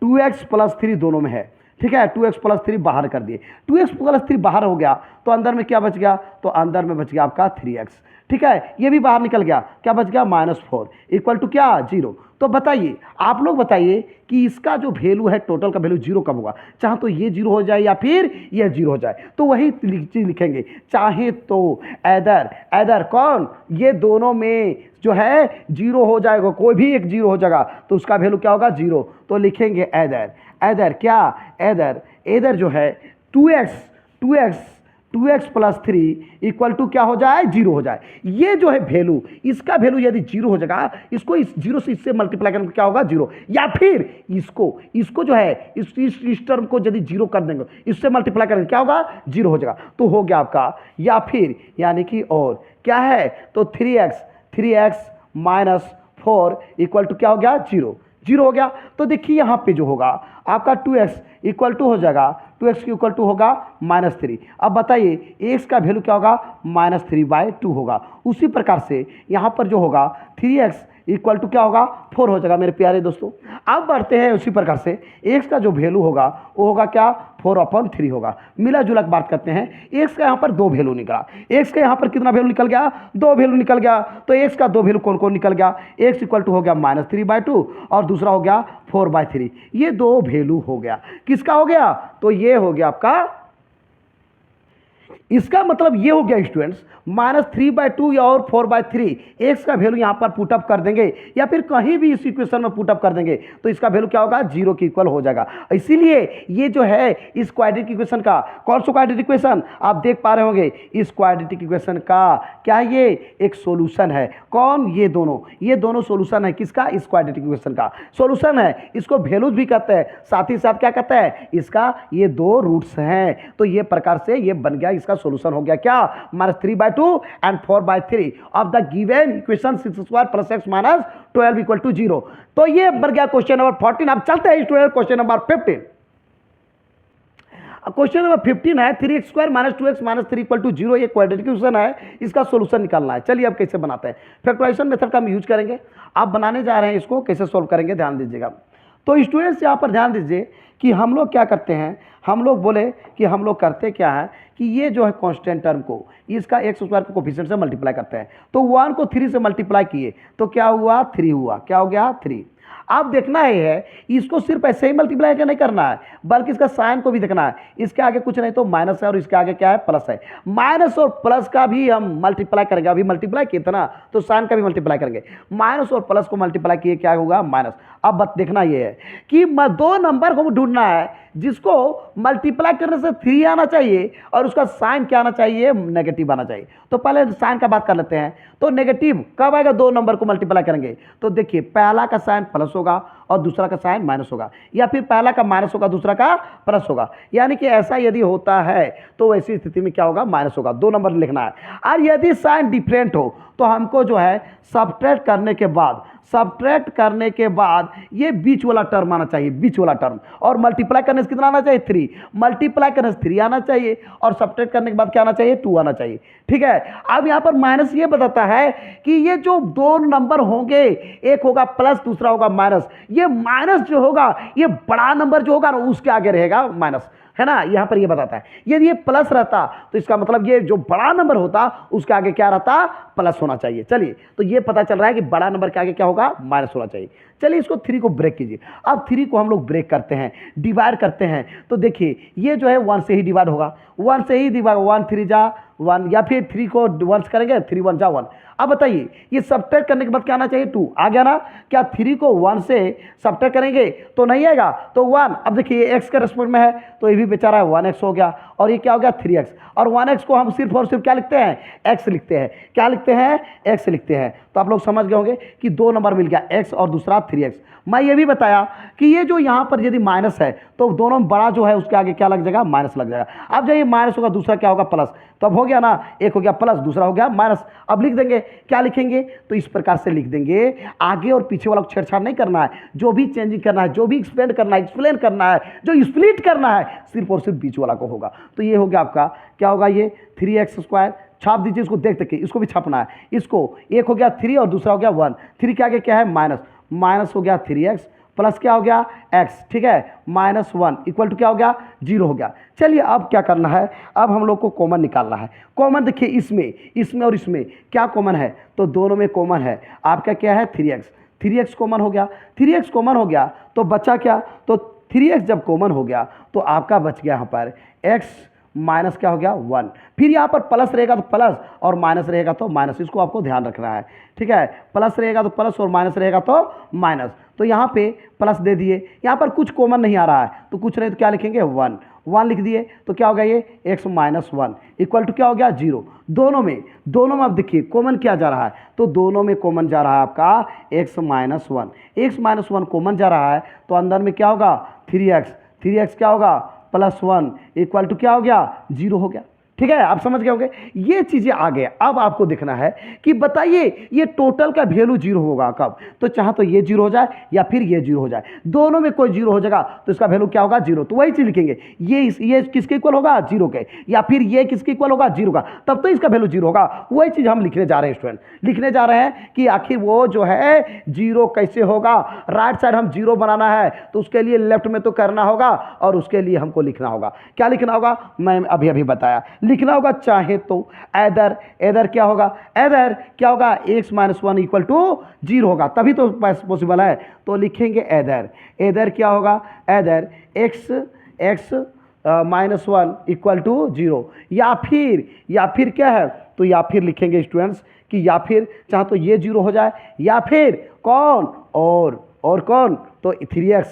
2x प्लस 3 दोनों में है, ठीक है। 2x प्लस 3 बाहर कर दिए, 2x प्लस 3 बाहर हो गया तो अंदर में क्या बच गया, तो अंदर में बच गया आपका 3x, ठीक है। ये भी बाहर निकल गया, क्या बच गया -4 इक्वल टू क्या 0। तो बताइए, आप लोग बताइए कि इसका जो वैल्यू है टोटल का वैल्यू 0 कब होगा, चाहे तो ये 0 हो जाए या फिर ये 0 हो जाए, तो वही चीज लिखेंगे, चाहे तो एदर कौन, ये दोनों में जो है 0 हो जाएगा, कोई भी एक 0 हो जाएगा तो उसका वैल्यू क्या होगा 0, तो लिखेंगे एदर क्या, एदर जो है 2x प्लस 3 इक्वल टू क्या हो जाए 0 हो जाए। ये जो है वैल्यू, इसका वैल्यू यदि 0 हो जाएगा, इसको इस 0 से इससे मल्टीप्लाई करने क्या होगा 0, या फिर इसको जो है इस टर्म को यदि 0 कर देंगे, इससे मल्टीप्लाई करेंगे क्या होगा 0 हो जाएगा, तो हो गया आपका, या फिर यानी कि और क्या है, तो 3x माइनस 4 इक्वल टू क्या हो गया 0 हो गया। तो देखिए यहाँ पे जो होगा आपका 2x इक्वल टू हो जाएगा, 2x की इक्वल टू होगा -3। अब बताइए x का वैल्यू क्या होगा -3/2 होगा। उसी प्रकार से यहाँ पर जो होगा 3x इक्वल टू क्या होगा 4 हो जाएगा मेरे प्यारे दोस्तों। अब बढ़ते हैं उसी प्रकार से x का जो वैल्यू होगा वो होगा क्या 4/3 होगा। मिला जुला बात करते हैं, x का यहाँ पर 2 वैल्यू निकला, x का यहाँ पर कितना वैल्यू निकल गया 2 वैल्यू निकल गया। तो x का 2 वैल्यू कौन कौन निकल गया, x इक्वल टू हो गया -3/2 और दूसरा हो गया 4/3, ये 2 वैल्यू हो गया। किसका हो गया, तो ये हो गया आपका, इसका मतलब ये हो गया स्टूडेंट्स -3/2 या और 4/3 x का वैल्यू यहाँ पर पुटअप कर देंगे या फिर कहीं भी इस इक्वेशन में पुटअप कर देंगे तो इसका वैल्यू क्या होगा 0 के इक्वल हो जाएगा। इसीलिए ये जो है इस क्वाड्रेटिक इक्वेशन का, कौन सा क्वाड्रेटिक इक्वेशन आप देख पा रहे होंगे, इस क्वाड्रेटिक इक्वेशन का क्या ये एक सोल्यूशन है। कौन, ये दोनों सोल्यूशन है किसका, इस क्वाड्रेटिक इक्वेशन का सोल्यूशन है। इसको वैल्यूज भी कहते हैं, साथ ही साथ क्या कहते हैं, इसका ये 2 रूट्स हैं। तो ये प्रकार से ये बन गया, इसका सोल्यूशन हो गया क्या -3/2 and 4/3 of the given equation 6² plus x minus 12 equal to 0। तो ये बन गया क्वेश्चन नंबर 14। अब चलते हैं student question number 15। Question number 15 है 3x² - 2x - 3 इक्वल टू 0। ये क्वाड्रेटिक इक्वेशन है, इसका सोल्यूशन निकालना है। चलिए अब कैसे बनाते हैं, फैक्टराइजेशन मेथड का हम यूज करेंगे। आप बनाने जा रहे हैं, इसको कैसे सोल्व करेंगे ध्यान दीजिएगा। तो स्टूडेंट्स यहाँ पर ध्यान दीजिए कि हम लोग क्या करते हैं, हम लोग बोले कि हम लोग करते क्या है कि ये जो है कांस्टेंट टर्म को इसका x² को कोफिशिएंट से मल्टीप्लाई करते हैं। तो 1 को 3 से मल्टीप्लाई किए तो क्या हुआ 3 हुआ, क्या हो गया 3। अब देखना है इसको सिर्फ ऐसे ही मल्टीप्लाई नहीं करना है, बल्कि इसका साइन को भी देखना है। इसके आगे कुछ नहीं तो माइनस है और इसके आगे क्या है प्लस है। माइनस और प्लस का भी हम मल्टीप्लाई करेंगे, अभी मल्टीप्लाई किए थे ना तो साइन का भी मल्टीप्लाई करेंगे। माइनस और प्लस को मल्टीप्लाई किए क्या होगा माइनस। अब बात देखना ये है कि 2 नंबर को ढूंढना है जिसको मल्टीप्लाई करने से 3 आना चाहिए और उसका साइन क्या आना चाहिए, नेगेटिव आना चाहिए। तो पहले साइन का बात कर लेते हैं। तो नेगेटिव कब आएगा, 2 नंबर को मल्टीप्लाई करेंगे तो देखिए पहला का साइन प्लस होगा और दूसरा का साइन माइनस होगा, या फिर पहला का माइनस होगा दूसरा का प्लस होगा। यानी कि ऐसा यदि होता है तो वैसी स्थिति में क्या होगा माइनस होगा। 2 नंबर लिखना है। और यदि साइन डिफरेंट हो तो हमको जो है सब्ट्रैक्ट करने के बाद ये बीच वाला टर्म आना चाहिए, बीच वाला टर्म। और मल्टीप्लाई करने से कितना आना चाहिए 3, मल्टीप्लाई करने से 3 आना चाहिए और सब्ट्रैक्ट करने के बाद क्या आना चाहिए 2 आना चाहिए। ठीक है। अब यहाँ पर माइनस ये बताता है कि ये जो 2 नंबर होंगे, एक होगा प्लस दूसरा होगा माइनस, ये माइनस जो होगा ये बड़ा नंबर जो होगा ना उसके आगे रहेगा माइनस, है ना। यहाँ पर ये बताता है यदि ये प्लस रहता तो इसका मतलब ये जो बड़ा नंबर होता उसके आगे क्या रहता प्लस होना चाहिए। चलिए तो ये पता चल रहा है कि बड़ा नंबर के आगे क्या होगा माइनस होना चाहिए। चलिए इसको 3 को ब्रेक कीजिए। अब 3 को हम लोग ब्रेक करते हैं, डिवाइड करते हैं। तो देखिए ये जो है 1 से ही डिवाइड होगा, 1 से ही डिवाइड, 1 3 जा 1, या फिर 3 को 1 करेंगे 3 1 जा 1। अब बताइए ये सब्ट्रैक्ट करने के बाद क्या आना चाहिए 2 आ गया ना। क्या 3 को 1 से सब्ट्रैक्ट करेंगे तो नहीं आएगा तो 1। अब देखिए x के रेस्पेक्ट में है तो ये भी बेचारा है 1x हो गया और ये क्या हो गया 3x। और 1x को हम सिर्फ और सिर्फ क्या लिखते हैं x लिखते हैं, क्या लिखते हैं x लिखते हैं। तो आप लोग समझ गए होंगे कि 2 नंबर मिल गया x और दूसरा 3x। मैं ये भी बताया कि ये जो यहाँ पर यदि माइनस है तो दोनों में बड़ा जो है उसके आगे क्या लग जाएगा माइनस लग जाएगा। अब जब ये माइनस होगा दूसरा क्या होगा प्लस, तो अब हो गया ना, एक हो गया प्लस दूसरा हो गया माइनस। अब लिख देंगे, क्या लिखेंगे तो इस प्रकार से लिख देंगे। आगे और पीछे वाला को छेड़छाड़ नहीं करना है, जो भी चेंजिंग करना है, जो भी एक्सप्लेन करना है, जो स्प्लिट करना है सिर्फ और सिर्फ बीच वाला को होगा। तो ये हो गया आपका क्या होगा ये 3x²। छाप दीजिए इसको, देख के इसको भी छापना है। इसको एक हो गया 3 और दूसरा हो गया 1, 3 के आगे क्या है माइनस, माइनस हो गया 3x प्लस क्या हो गया एक्स, ठीक है, -1 इक्वल टू क्या हो गया 0 हो गया। चलिए अब क्या करना है, अब हम लोग को कॉमन निकालना है। कॉमन देखिए इसमें और इसमें क्या कॉमन है, तो दोनों में कॉमन है आपका क्या है 3x, 3x कॉमन हो गया, 3x कॉमन हो गया तो बचा क्या, तो 3x जब कॉमन हो गया तो आपका बच गया यहाँ पर x माइनस क्या हो गया 1। फिर यहाँ पर प्लस रहेगा तो प्लस और माइनस रहेगा तो माइनस, इसको आपको ध्यान रखना है, ठीक है। प्लस रहेगा तो प्लस और माइनस रहेगा तो माइनस, तो यहाँ पे प्लस दे दिए, यहाँ पर कुछ कॉमन नहीं आ रहा है तो कुछ नहीं तो क्या लिखेंगे 1, 1 लिख दिए तो क्या हो गया ये x माइनस 1 इक्वल टू क्या हो गया 0। दोनों में अब देखिए कॉमन क्या जा रहा है, तो दोनों में कॉमन जा रहा है आपका x minus 1, x minus 1 common जा रहा है तो अंदर में क्या होगा 3x, 3x क्या होगा +1 इक्वल टू क्या हो गया 0 हो गया, ठीक है। आप समझ गए होंगे, ये चीजें आ गए। अब आपको देखना है कि बताइए ये टोटल का वैल्यू 0 होगा कब, तो चाहे तो ये 0 हो जाए या फिर ये 0 हो जाए, दोनों में कोई 0 हो जाएगा तो इसका वैल्यू क्या होगा 0। तो वही चीज लिखेंगे, ये किसके इक्वल होगा 0 के, या फिर ये किसके इक्वल होगा 0 का, तब तो इसका वैल्यू 0 होगा। वही चीज हम लिखने जा रहे हैं स्टूडेंट, लिखने जा रहे हैं कि आखिर वो जो है 0 कैसे होगा। राइट साइड हम 0 बनाना है तो उसके लिए लेफ्ट में तो करना होगा और उसके लिए हमको लिखना होगा, क्या लिखना होगा मैं अभी बताया, लिखना होगा चाहे तो एदर क्या होगा, एदर क्या होगा x माइनस 1 इक्वल टू 0 होगा, तभी तो पॉसिबल है। तो लिखेंगे एदर क्या होगा, either x minus 1 equal to 0, या फिर क्या है, तो या फिर लिखेंगे स्टूडेंट्स कि या फिर चाहे तो ये 0 हो जाए या फिर कौन और कौन, तो 3x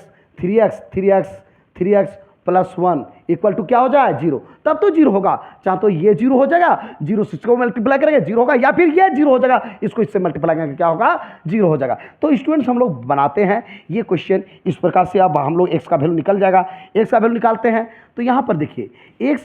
+1 इक्वल टू क्या हो जाए 0, तब तो 0 होगा। चाहे तो ये 0 हो जाएगा, 0 से इसको मल्टीप्लाई करेंगे 0 होगा, या फिर ये 0 हो जाएगा, इसको इससे मल्टीप्लाई करेंगे क्या होगा 0 हो जाएगा। तो स्टूडेंट्स हम लोग बनाते हैं ये क्वेश्चन इस प्रकार से, अब हम लोग x का वैल्यू निकल जाएगा, x का वैल्यू निकालते हैं तो यहाँ पर देखिए x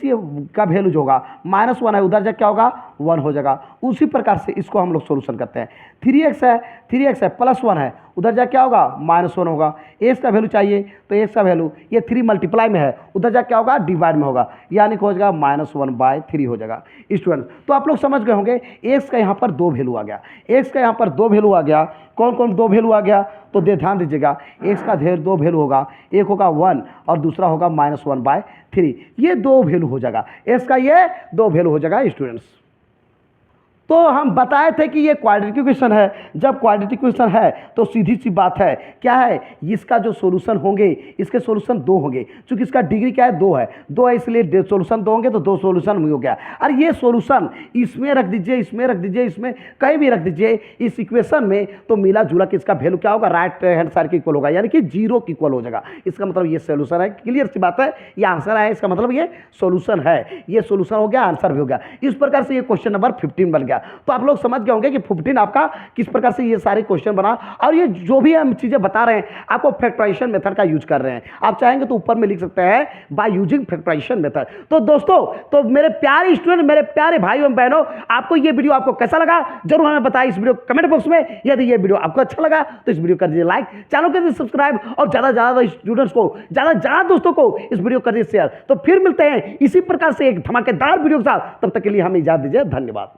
का वैल्यू जो होगा -1 है, उधर जाके क्या होगा 1 हो जाएगा। उसी प्रकार से इसको हम लोग सोल्यूशन करते हैं, 3x है +1 है, उधर जाके क्या होगा -1 होगा। x का वैल्यू चाहिए तो x का वैल्यू ये 3 मल्टीप्लाई में है, उधर जाके क्या होगा डिवाइड में होगा, यानी कि हो जाएगा -1/3 हो जाएगा स्टूडेंट। तो आप लोग समझ गए होंगे x का यहाँ पर 2 वैल्यू आ गया, x का यहाँ पर 2 वैल्यू आ गया। कौन कौन 2 वैल्यू आ गया, तो ध्यान दीजिएगा x का 2 वैल्यू होगा, एक होगा 1 और दूसरा होगा -1/3, ये 2 वैल्यू हो जाएगा, x का ये 2 वैल्यू हो जाएगा स्टूडेंट्स। तो हम बताए थे कि ये क्वाड्रेटिक इक्वेशन है, जब क्वाड्रेटिक इक्वेशन है तो सीधी सी बात है क्या है, इसका जो सॉल्यूशन होंगे इसके सॉल्यूशन 2 होंगे, क्योंकि इसका डिग्री क्या है 2 है इसलिए सॉल्यूशन 2 होंगे तो 2 सॉल्यूशन हो गया। और ये सॉल्यूशन इसमें रख दीजिए, इसमें रख दीजिए, इसमें कहीं भी रख दीजिए इस इक्वेशन में, तो मिला जुला के इसका वैल्यू क्या होगा राइट हैंड साइड के इक्वल होगा, यानी कि 0 के इक्वल हो जाएगा। इसका मतलब ये सॉल्यूशन है, क्लियर सी बात है, ये आंसर है, इसका मतलब ये सॉल्यूशन है, ये सॉल्यूशन हो गया, आंसर भी हो गया। इस प्रकार से ये क्वेश्चन नंबर 15 बन गया। तो आप लोग समझ गए होंगे कि 15 आपका किस प्रकार से ये सारे क्वेश्चन बना, और ये जो भी हम चीजें बता रहे हैं आपको फैक्टराइजेशन मेथड का यूज कर रहे हैं। आप चाहेंगे तो ऊपर में लिख सकते हैं बाय यूजिंग फैक्टराइजेशन मेथड। तो दोस्तों, तो मेरे प्यारे स्टूडेंट, मेरे प्यारे भाइयों एवं बहनों, आपको ये वीडियो आपको कैसा लगा जरूर हमें बताइए इस वीडियो कमेंट बॉक्स में। यदि ये वीडियो आपको अच्छा लगा तो इस वीडियो कर दीजिए लाइक, चैनल कर दीजिए सब्सक्राइब, और ज्यादा स्टूडेंट्स को, ज्यादा दोस्तों को इस वीडियो कर दीजिए शेयर। तो फिर मिलते हैं इसी प्रकार से एक धमाकेदार वीडियो के साथ, तब तक के लिए हमें इजाजत दीजिए, धन्यवाद।